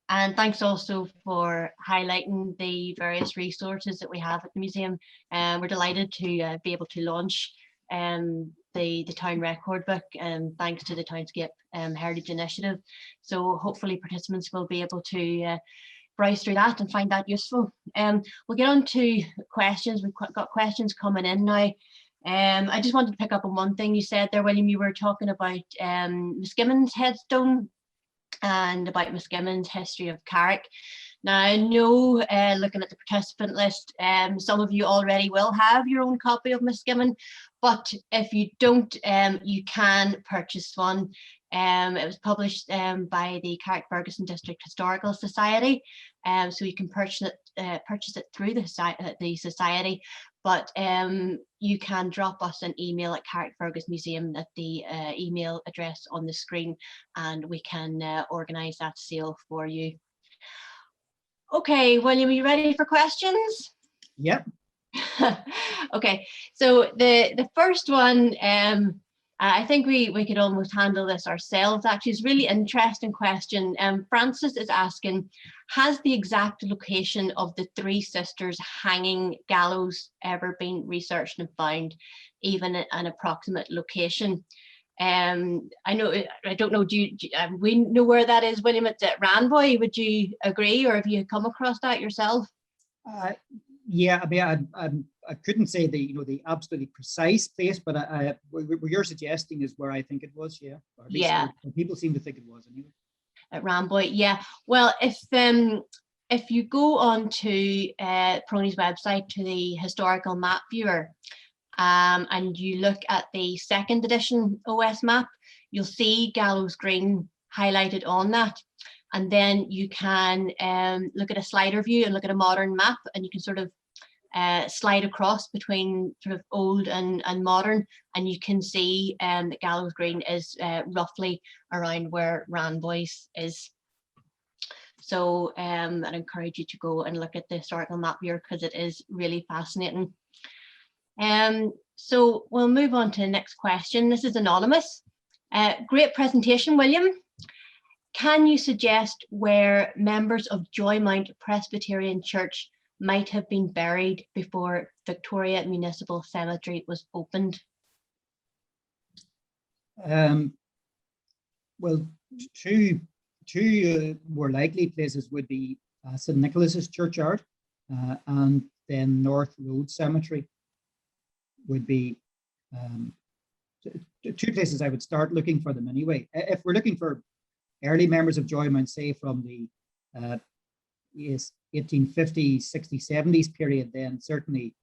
And thanks also for highlighting the various resources that we have at the museum. We're delighted to be able to launch the Town Record Book, thanks to the Townscape Heritage Initiative. So hopefully participants will be able to browse through that and find that useful. We'll get on to questions. We've got questions coming in now. I just wanted to pick up on one thing you said there, William. You were talking about Muskimmon's headstone and about Muskimmon's history of Carrick. Now, I know, looking at the participant list, some of you already will have your own copy of Muskimnon, but if you don't, you can purchase one. It was published by the Carrickfergus District Historical Society, so you can purchase it through the society, but you can drop us an email at Carrickfergus Museum at the email address on the screen, and we can organise that sale for you. Okay, William, are you ready for questions? Yep. Okay, so the first one, I think we could almost handle this ourselves. Actually, it's a really interesting question. Francis is asking, has the exact location of the three sisters hanging gallows ever been researched and found, even an approximate location? I don't know, do we know where that is, William? It's at Ranboy. Would you agree, or have you come across that yourself? Yeah, I mean, I couldn't say the absolutely precise place, but what you're suggesting is where I think it was. Yeah, or at least yeah, people seem to think it was anyway. At Ranboy, yeah. Well, if you go on to Prony's website, to the historical map viewer, and you look at the second edition OS map, you'll see Gallows Green highlighted on that. And then you can look at a slider view and look at a modern map, and you can sort of slide across between sort of old and modern, and you can see that Gallows Green is roughly around where Ranboy's is. So I'd encourage you to go and look at the historical map here, because it is really fascinating. So we'll move on to the next question. This is anonymous. Great presentation, William. Can you suggest where members of Joymount Presbyterian Church might have been buried before Victoria Municipal Cemetery was opened? Well, two more likely places would be St. Nicholas's Churchyard and then North Road Cemetery would be two places I would start looking for them anyway. If we're looking for early members of Joymount, say from the 1850s, 60s, 70s period, then certainly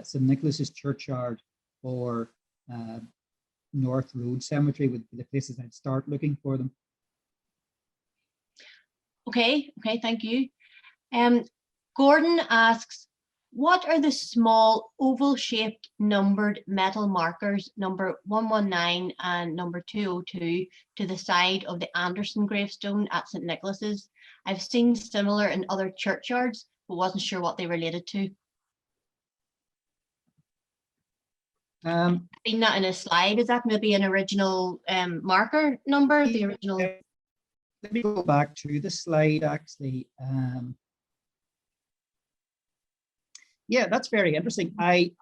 St. Nicholas's Churchyard or North Road Cemetery would be the places I'd start looking for them. Okay, thank you. Gordon asks, what are the small oval-shaped numbered metal markers number 119 and number 202 to the side of the Anderson gravestone at St. Nicholas's? I've seen similar in other churchyards, but wasn't sure what they related to. I've seen that in a slide. Is that maybe an original marker number? The original. Let me go back to the slide actually. Yeah, that's very interesting. I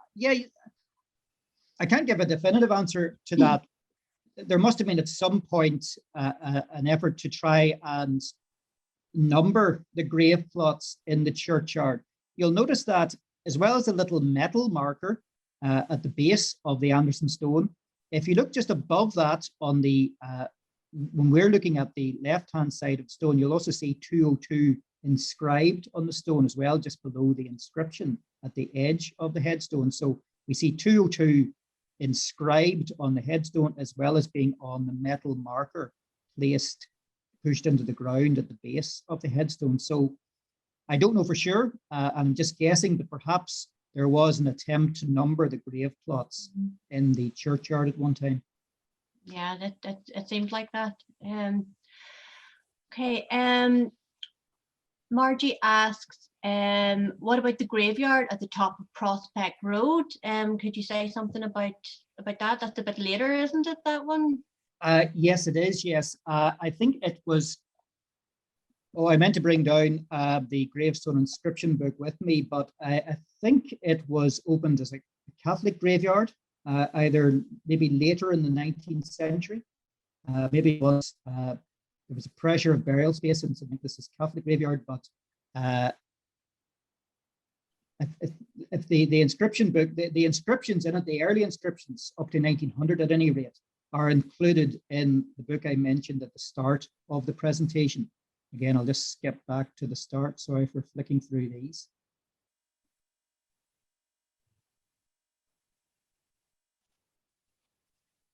can't give a definitive answer to that. There must have been at some point an effort to try and number the grave plots in the churchyard. You'll notice that as well as a little metal marker at the base of the Anderson stone, if you look just above that on the, when we're looking at the left-hand side of the stone, you'll also see 202 inscribed on the stone as well, just below the inscription at the edge of the headstone. So we see 202 inscribed on the headstone as well as being on the metal marker pushed into the ground at the base of the headstone. So I don't know for sure, I'm just guessing, but perhaps there was an attempt to number the grave plots in the churchyard at one time. Yeah, that it seems like that. Okay, Margie asks, what about the graveyard at the top of Prospect Road? Could you say something about that? That's a bit later, isn't it, that one? Yes, it is, yes. I think it was, I meant to bring down the gravestone inscription book with me, but I think it was opened as a Catholic graveyard, either maybe later in the 19th century. Maybe it was, there was a pressure of burial space, and so I think this is Catholic graveyard, but if the inscription book, the inscriptions in it, the early inscriptions up to 1900 at any rate, are included in the book I mentioned at the start of the presentation. Again, I'll just skip back to the start. Sorry for flicking through these.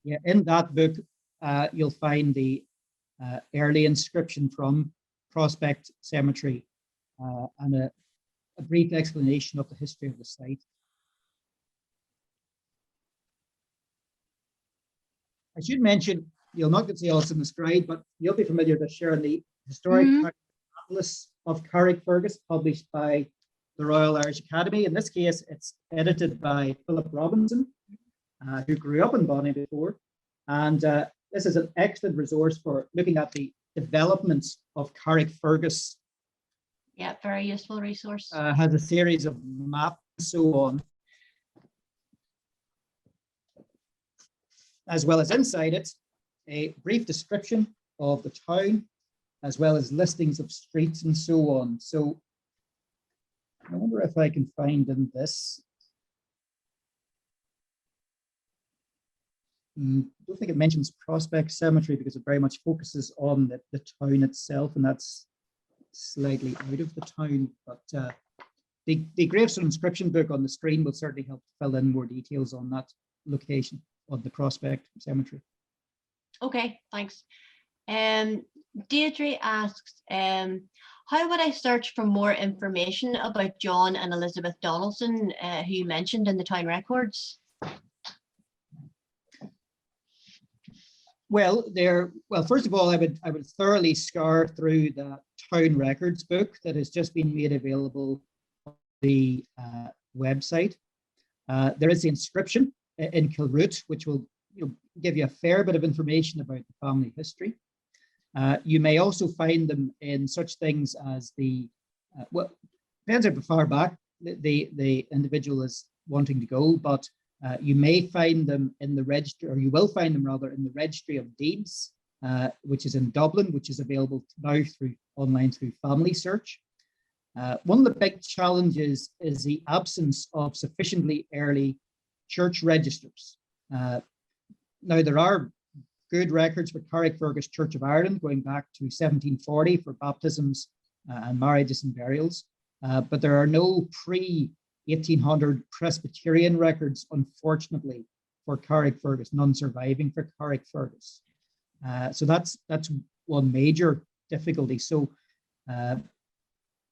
Yeah, in that book, you'll find the early inscription from Prospect Cemetery and a brief explanation of the history of the site. I should mention, you'll not get to see all this in the slide, but you'll be familiar with sharing the historic atlas of Carrickfergus, published by the Royal Irish Academy. In this case, it's edited by Philip Robinson, who grew up in Boneybefore. And this is an excellent resource for looking at the developments of Carrickfergus. Yeah, very useful resource. Has a series of maps and so on. As well as inside it, a brief description of the town, as well as listings of streets and so on. So I wonder if I can find in this. I don't think it mentions Prospect Cemetery because it very much focuses on the town itself, and that's slightly out of the town. But the gravestone inscription book on the screen will certainly help fill in more details on that location of the Prospect Cemetery. Okay, thanks. Deirdre asks, how would I search for more information about John and Elizabeth Donaldson, who you mentioned in the town records? Well, first of all, I would thoroughly scour through the town records book that has just been made available on the website. There is the inscription in Killroot, which will give you a fair bit of information about the family history. You may also find them in such things as well, depends how far back the individual is wanting to go, but you may find them in the registry, or you will find them rather in the Registry of Deeds, which is in Dublin, which is available now online through Family Search. One of the big challenges is the absence of sufficiently early church registers. Now, there are good records for Carrickfergus Church of Ireland going back to 1740 for baptisms and marriages and burials, but there are no pre-1800 Presbyterian records, unfortunately, for Carrickfergus, none surviving for Carrickfergus. So that's one major difficulty. So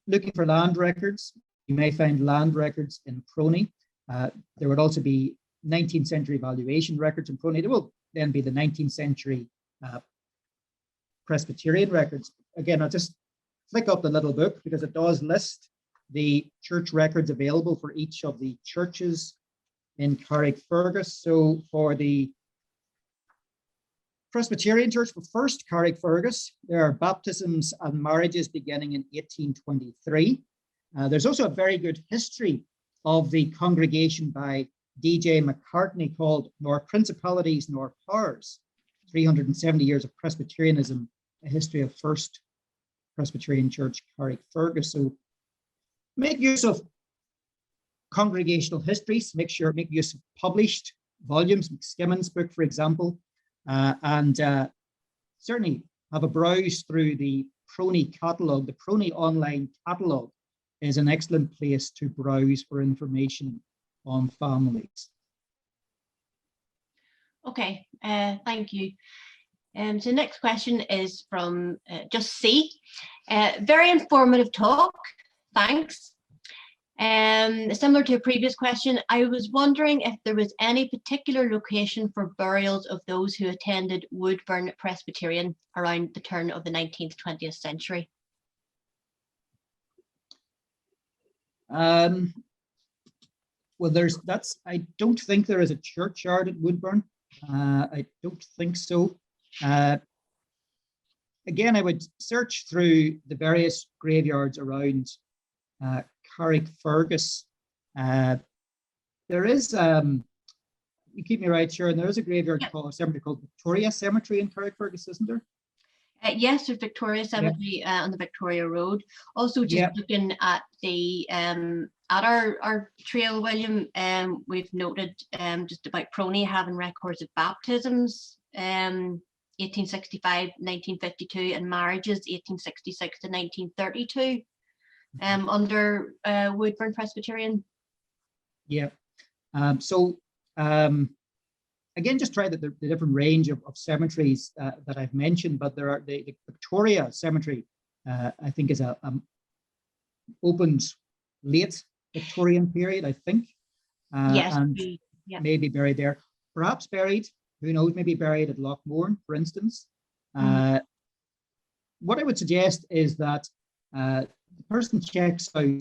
looking for land records, you may find land records in Proney. There would also be 19th century valuation records in Proney. There will then be the 19th century Presbyterian records. Again, I'll just flick up the little book because it does list the church records available for each of the churches in Carrickfergus. So for the Presbyterian Church for First Carrickfergus, there are baptisms and marriages beginning in 1823. There's also a very good history of the congregation by D.J. McCartney called Nor Principalities Nor Powers, 370 Years of Presbyterianism, a history of First Presbyterian Church, Carrickfergus. So make use of congregational histories, make use of published volumes, McSkimmon's book, for example, and certainly have a browse through the Proney catalogue. The Proney online catalogue is an excellent place to browse for information on families. Okay, thank you. So the next question is from Just C. Very informative talk, thanks. Similar to a previous question, I was wondering if there was any particular location for burials of those who attended Woodburn Presbyterian around the turn of the 19th, 20th century. Well, I don't think there is a churchyard at Woodburn. I don't think so. Again, I would search through the various graveyards around Carrickfergus. There is, you keep me right, Sharon, there is a graveyard called a cemetery called Victoria Cemetery in Carrickfergus, isn't there? Yes, there's Victoria Cemetery on the Victoria Road. Also, just looking at the at our trail, William, we've noted just about Proney having records of baptisms, 1865, 1952, and marriages, 1866 to 1932, under Woodburn Presbyterian. Yeah. Again, just try the different range of cemeteries that I've mentioned, but there are the Victoria Cemetery, I think, is opened late Victorian period, I think. Yes, and maybe buried there. Perhaps buried, who knows, maybe buried at Loch Mourne, for instance. What I would suggest is that the person checks out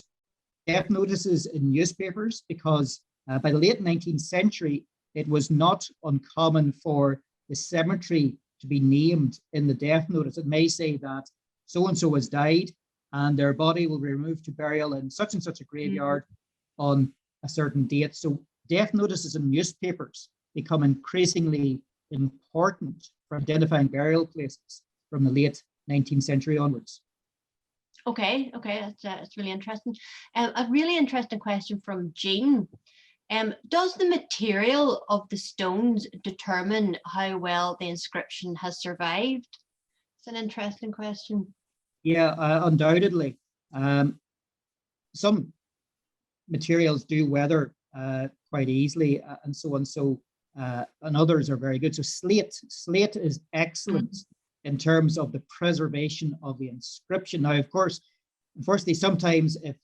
death notices in newspapers, because by the late 19th century, it was not uncommon for the cemetery to be named in the death notice. It may say that so-and-so has died and their body will be removed to burial in such and such a graveyard on a certain date. So death notices in newspapers become increasingly important for identifying burial places from the late 19th century onwards. Okay, that's really interesting. A really interesting question from Jean. Does the material of the stones determine how well the inscription has survived? It's an interesting question. Yeah, undoubtedly. Some materials do weather quite easily and so on. So, and others are very good. So slate is excellent in terms of the preservation of the inscription. Now, of course, unfortunately, sometimes if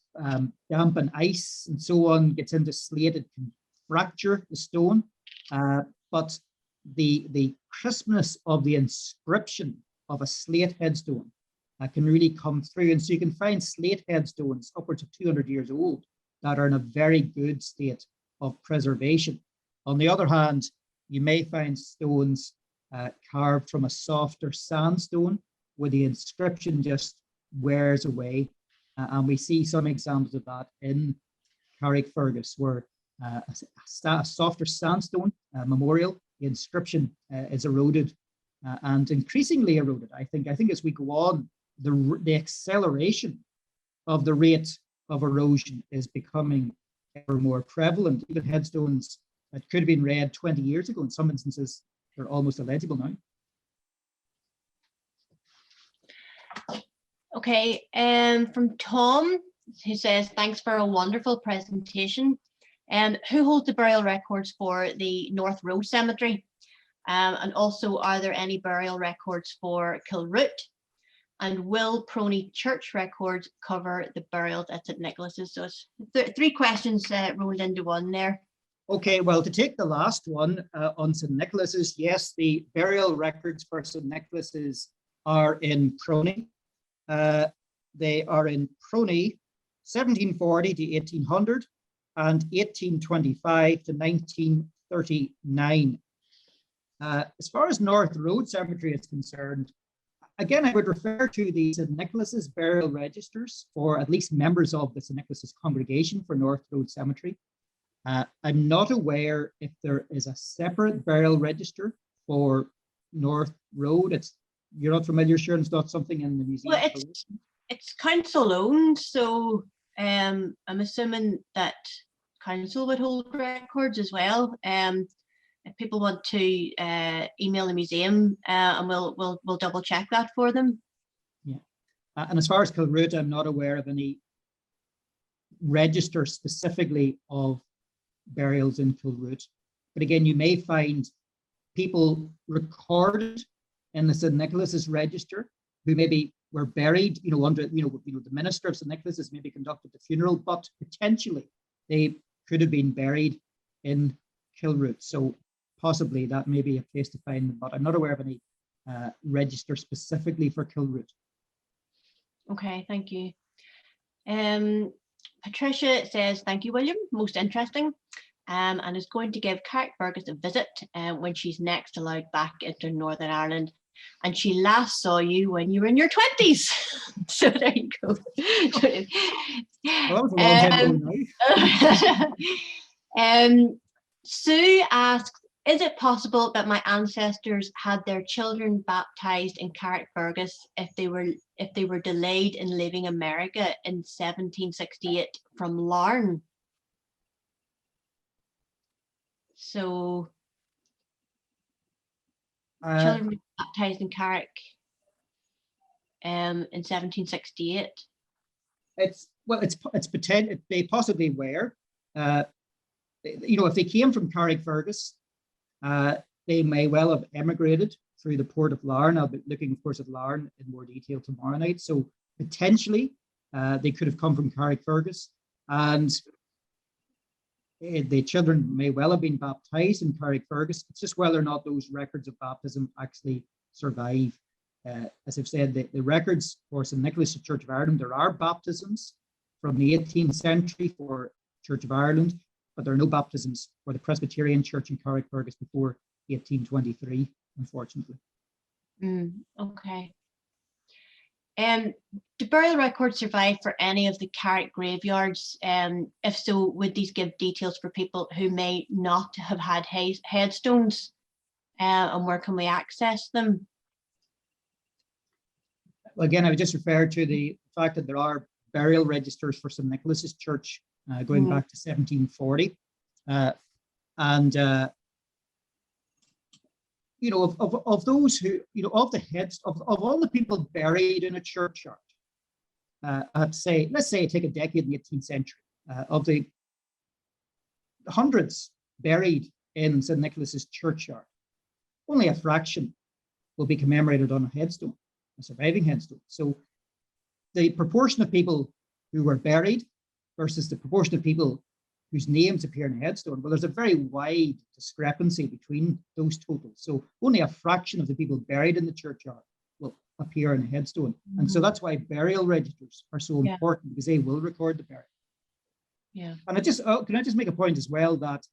damp and ice and so on gets into slate, it can fracture the stone. But the crispness of the inscription of a slate headstone can really come through. And so you can find slate headstones upwards of 200 years old that are in a very good state of preservation. On the other hand, you may find stones carved from a softer sandstone where the inscription just wears away. And we see some examples of that in Carrickfergus, where a softer sandstone memorial, the inscription is eroded and increasingly eroded. I think as we go on, the acceleration of the rate of erosion is becoming ever more prevalent. Even headstones that could have been read 20 years ago, in some instances, they're almost illegible now. Okay, from Tom, who says, thanks for a wonderful presentation. Who holds the burial records for the North Road Cemetery? And also, are there any burial records for Killroot? And will Proney Church records cover the burials at St. Nicholas's? So it's three questions rolled into one there. Okay, well, to take the last one on St. Nicholas's, yes, the burial records for St. Nicholas's are in Proney. They are in Proney 1740 to 1800 and 1825 to 1939. As far as North Road Cemetery is concerned, again, I would refer to the St. Nicholas's burial registers for at least members of the St. Nicholas's congregation for North Road Cemetery. I'm not aware if there is a separate burial register for North Road. You're not familiar, Sharon? It's not something in the museum. Well, it's council owned, so I'm assuming that council would hold records as well. If people want to email the museum, and we'll double check that for them. Yeah, and as far as Killroot, I'm not aware of any register specifically of burials in Killroot. But again, you may find people recorded in the St. Nicholas's register who maybe were buried, under the minister of St. Nicholas's maybe conducted the funeral, but potentially they could have been buried in Killroot. So possibly that may be a place to find them, but I'm not aware of any register specifically for Killroot. Okay, thank you. Patricia says, thank you, William, most interesting, and is going to give Carrickfergus a visit when she's next allowed back into Northern Ireland. And she last saw you when you were in your 20s. So there you go. Well, that was a long time ago now. Sue asks, is it possible that my ancestors had their children baptized in Carrickfergus if they were delayed in leaving America in 1768 from Larne? So children were baptized in Carrick in 1768. It's potential. They possibly were. If they came from Carrickfergus, they may well have emigrated through the port of Larne. I'll be looking, of course, at Larne in more detail tomorrow night. So potentially, they could have come from Carrickfergus, and the children may well have been baptized in Carrickfergus. It's just whether or not those records of baptism actually survive. As I've said, the records for St. Nicholas Church of Ireland, there are baptisms from the 18th century for Church of Ireland, but there are no baptisms for the Presbyterian Church in Carrickfergus before 1823, unfortunately. Okay. Do burial records survive for any of the Carrick graveyards? If so, would these give details for people who may not have had headstones? And where can we access them? Well, again, I would just refer to the fact that there are burial registers for St. Nicholas's Church going back to 1740. Of those who, of the heads of all the people buried in a churchyard, let's say take a decade in the 18th century, of the hundreds buried in St. Nicholas's Churchyard, only a fraction will be commemorated on a headstone, a surviving headstone. So the proportion of people who were buried versus the proportion of people whose names appear in a headstone, well, there's a very wide discrepancy between those totals. So only a fraction of the people buried in the churchyard will appear in a headstone. And so that's why burial registers are so important, because they will record the burial. Yeah. And can I just make a point as well that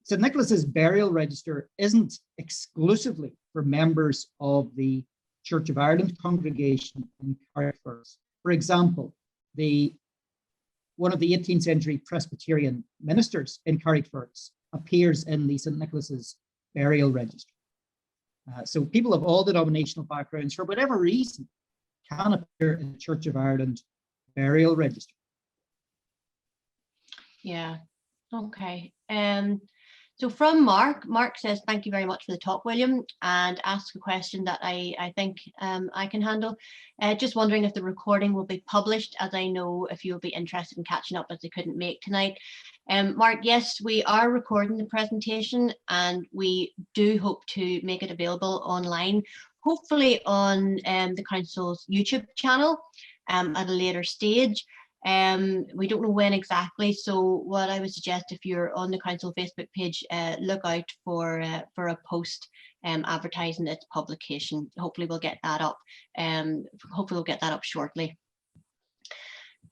St. Nicholas's burial register isn't exclusively for members of the Church of Ireland congregation in Carrickfergus. For example, one of the 18th century Presbyterian ministers in Carrickfergus appears in the St. Nicholas's burial register. So people of all denominational backgrounds, for whatever reason, can appear in the Church of Ireland burial register. Yeah, okay. So from Mark says, thank you very much for the talk, William, and asks a question that I think I can handle. Just wondering if the recording will be published, as I know if you'll be interested in catching up as they couldn't make tonight. Mark, yes, we are recording the presentation and we do hope to make it available online, hopefully on the Council's YouTube channel at a later stage. We don't know when exactly, so what I would suggest, if you're on the Council Facebook page, look out for a post advertising its publication. Hopefully we'll get that up. Hopefully we'll get that up shortly.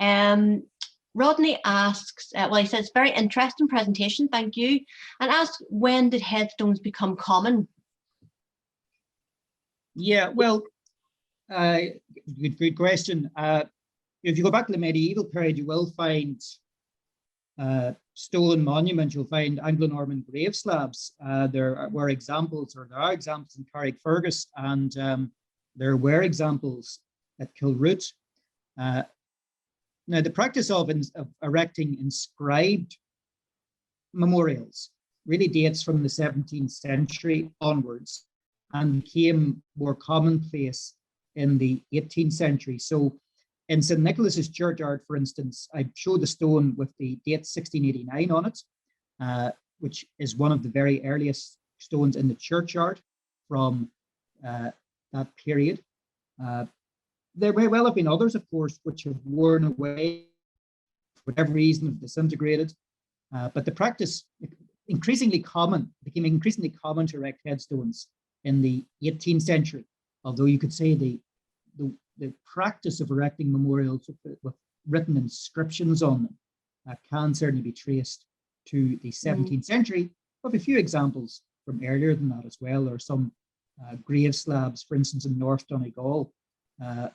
Rodney asks, well, he says, very interesting presentation, thank you, and asks, when did headstones become common? Yeah, well, good question. If you go back to the medieval period, you will find stone monuments, you'll find Anglo-Norman grave slabs. There are examples in Carrickfergus, and there were examples at Killroot. Now, the practice of erecting inscribed memorials really dates from the 17th century onwards and became more commonplace in the 18th century. So in St. Nicholas's Churchyard, for instance, I showed the stone with the date 1689 on it, which is one of the very earliest stones in the churchyard from that period. There may well have been others, of course, which have worn away for whatever reason, have disintegrated. But the practice became increasingly common to erect headstones in the 18th century. Although you could say the practice of erecting memorials with written inscriptions on them can certainly be traced to the 17th century, with a few examples from earlier than that as well. There are some grave slabs, for instance, in North Donegal,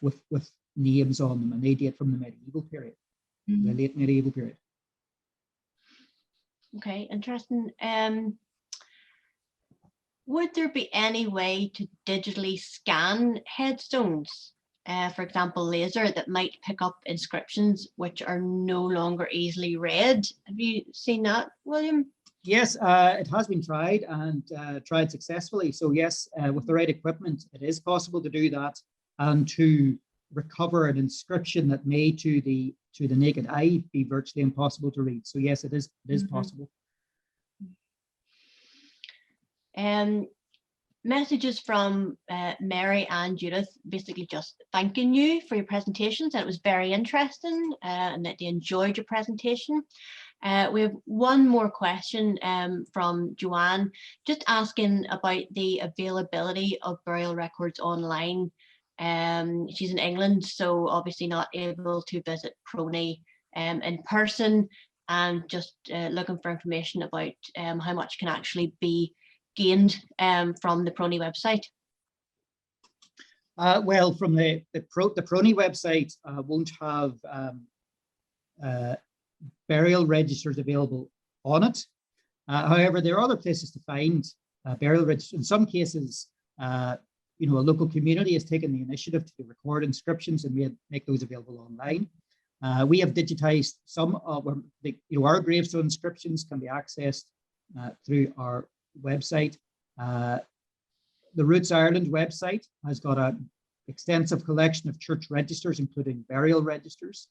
with names on them, and they date from the medieval period, the late medieval period. Okay, interesting. Would there be any way to digitally scan headstones, for example, laser, that might pick up inscriptions which are no longer easily read? Have you seen that, William? Yes, it has been tried and tried successfully. So yes, with the right equipment, it is possible to do that and to recover an inscription that may to the naked eye be virtually impossible to read. So yes, it is possible. Messages from Mary and Judith, basically just thanking you for your presentations, and it was very interesting and that they enjoyed your presentation. We have one more question from Joanne, just asking about the availability of burial records online. She's in England, so obviously not able to visit Prony in person, and just looking for information about how much can actually be gained from the Prony website. Well, from the Prony website won't have burial registers available on it. However, there are other places to find burial registers. In some cases, a local community has taken the initiative to record inscriptions and make those available online. We have digitized some of our gravestone inscriptions can be accessed through our website. The Roots Ireland website has got an extensive collection of church registers, including burial registers.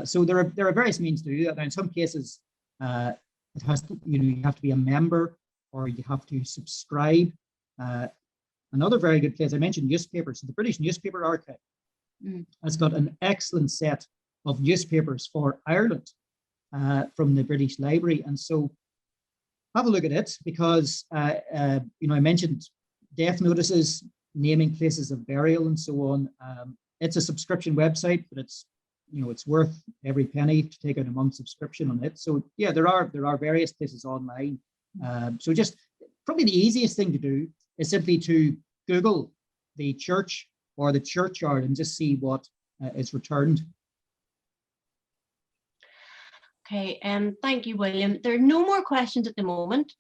So there are various means to do that. Now, in some cases, it has to, you have to be a member or you have to subscribe. Another very good place, I mentioned newspapers. So the British Newspaper Archive has got an excellent set of newspapers for Ireland from the British Library. And so have a look at it, because I mentioned death notices, naming places of burial and so on. It's a subscription website, but it's worth every penny to take out a month's subscription on it. So yeah, there are various places online So just probably the easiest thing to do is simply to Google the church or the churchyard and just see what is returned. Okay, thank you, William. There are no more questions at the moment.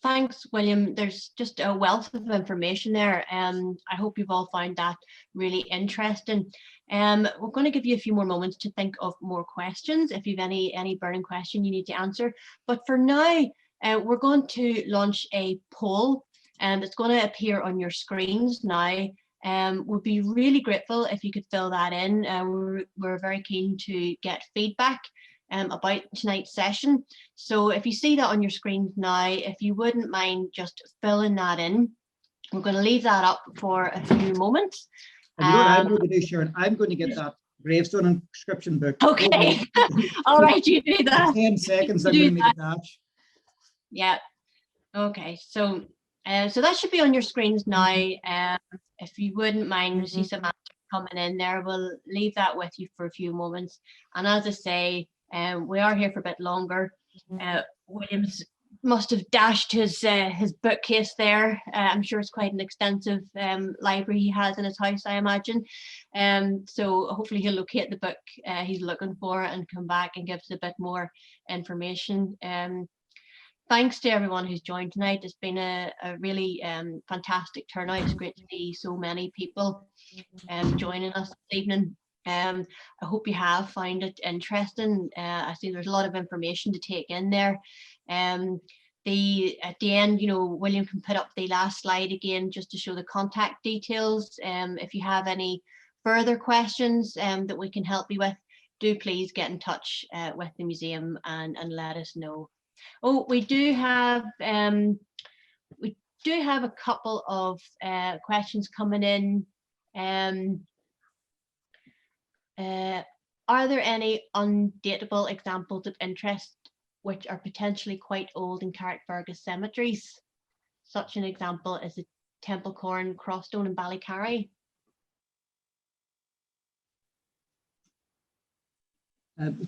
Thanks, William. There's just a wealth of information there. I hope you've all found that really interesting. We're going to give you a few more moments to think of more questions if you've any burning question you need to answer. But for now, we're going to launch a poll, and it's going to appear on your screens now. We'd be really grateful if you could fill that in. We're very keen to get feedback about tonight's session. So if you see that on your screen now, if you wouldn't mind just filling that in, we're going to leave that up for a few moments. And you know what I'm going to do, Sharon? I'm going to get that gravestone inscription book. Okay. All right, you do that. 10 seconds, I'm going to make a dash. Yeah. Okay. So that should be on your screens now. If you wouldn't mind, we see some answers coming in there. We'll leave that with you for a few moments. And as I say, we are here for a bit longer. Williams must have dashed his bookcase there. I'm sure it's quite an extensive library he has in his house, I imagine. So hopefully he'll locate the book he's looking for and come back and give us a bit more information. Thanks to everyone who's joined tonight. It's been a really fantastic turnout. It's great to see so many people joining us this evening. I hope you have found it interesting. I see there's a lot of information to take in there. At the end, William can put up the last slide again just to show the contact details. If you have any further questions that we can help you with, do please get in touch with the museum and let us know. Oh, we do have a couple of questions coming in. Are there any undateable examples of interest which are potentially quite old in Carrickfergus cemeteries? Such an example is the Temple Corn Crossstone in Ballycarry.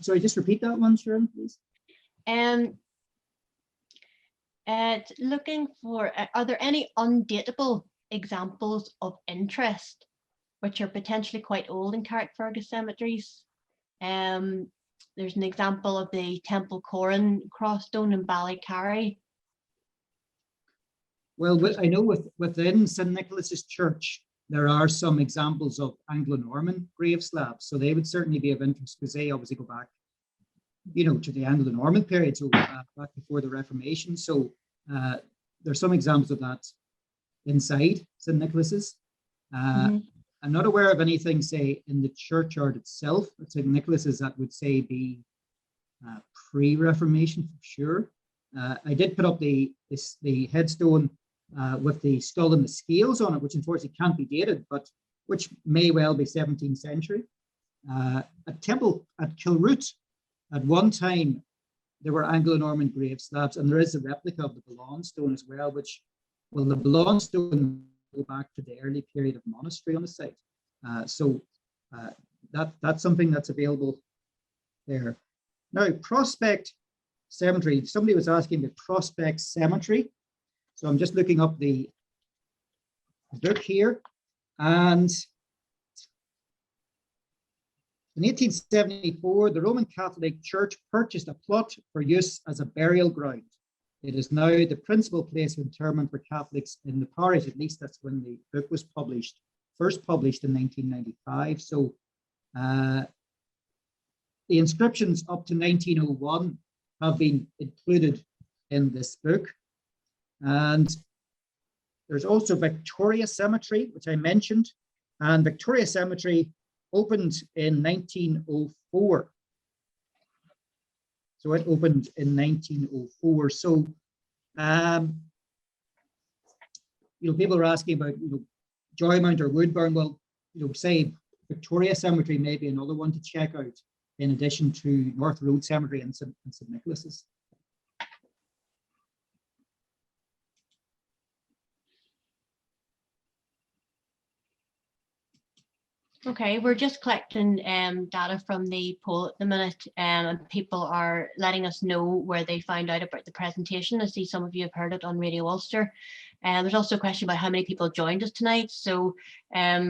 Sorry, just repeat that one, Sharon, please. Looking for, are there any undateable examples of interest which are potentially quite old in Carrickfergus cemeteries? There's an example of the Temple Corn Crossstone in Ballycarry. Well, I know within St. Nicholas's Church, there are some examples of Anglo-Norman grave slabs, so they would certainly be of interest because they obviously go back, to the Anglo-Norman period, so back before the Reformation. So there's some examples of that inside St. Nicholas's. I'm not aware of anything, say, in the churchyard itself at St. Nicholas's that would say be pre-Reformation for sure. I did put up the headstone with the skull and the scales on it, which unfortunately can't be dated, but which may well be 17th century. A temple at Killroot, at one time, there were Anglo-Norman grave slabs, and there is a replica of the Ballon stone as well, which, well, the Ballon stone go back to the early period of monastery on the site. So that's something that's available there. Now, Prospect Cemetery, somebody was asking the Prospect Cemetery. So I'm just looking up the book here. And in 1874, the Roman Catholic Church purchased a plot for use as a burial ground. It is now the principal place of interment for Catholics in the parish. At least that's when the book was published, first published in 1995. So the inscriptions up to 1901 have been included in this book. And there's also Victoria Cemetery, which I mentioned. And Victoria Cemetery opened in 1904. So it opened in 1904. So, people are asking about, Joymount or Woodburn. Well, say Victoria Cemetery may be another one to check out in addition to North Road Cemetery and St. Nicholas's. Okay, we're just collecting data from the poll at the minute, and people are letting us know where they found out about the presentation. I see some of you have heard it on Radio Ulster. There's also a question about how many people joined us tonight. So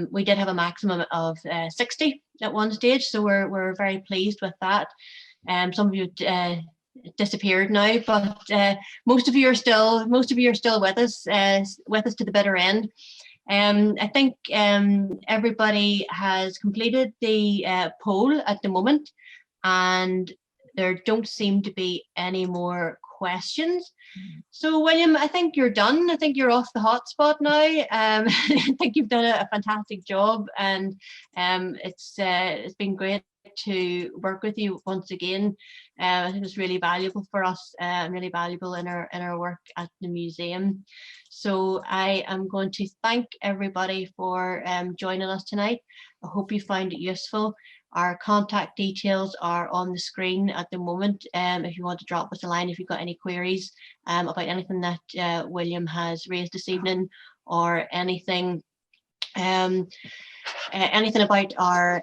we did have a maximum of 60 at one stage, so we're very pleased with that. Some of you disappeared now, but most of you are still with us to the bitter end. I think everybody has completed the poll at the moment, and there don't seem to be any more questions. So, William, I think you're done. I think you're off the hotspot now. I think you've done a fantastic job, and it's been great to work with you once again. I think it's really valuable for us, really valuable in our work at the museum. So I am going to thank everybody for joining us tonight. I hope you found it useful. Our contact details are on the screen at the moment. If you want to drop us a line, if you've got any queries about anything that William has raised this evening, or anything about our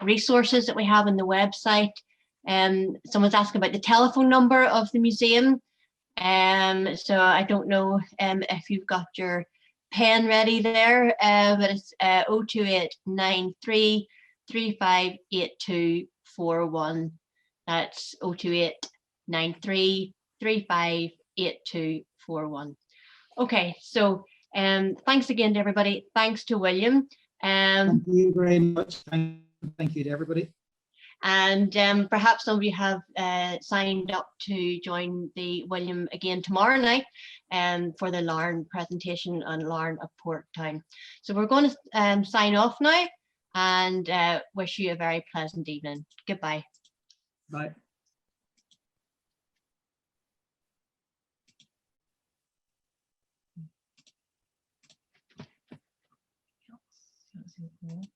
resources that we have on the website. Someone's asking about the telephone number of the museum. So I don't know if you've got your pen ready there, but it's 02893 358241. That's 02893 358241. Okay, so thanks again to everybody. Thanks to William. Thank you very much. Thank you to everybody. And perhaps some of you have signed up to join the William again tomorrow night for the Larne presentation on Larne of Porttown. So we're going to sign off now, and wish you a very pleasant evening. Goodbye. Bye. Cool.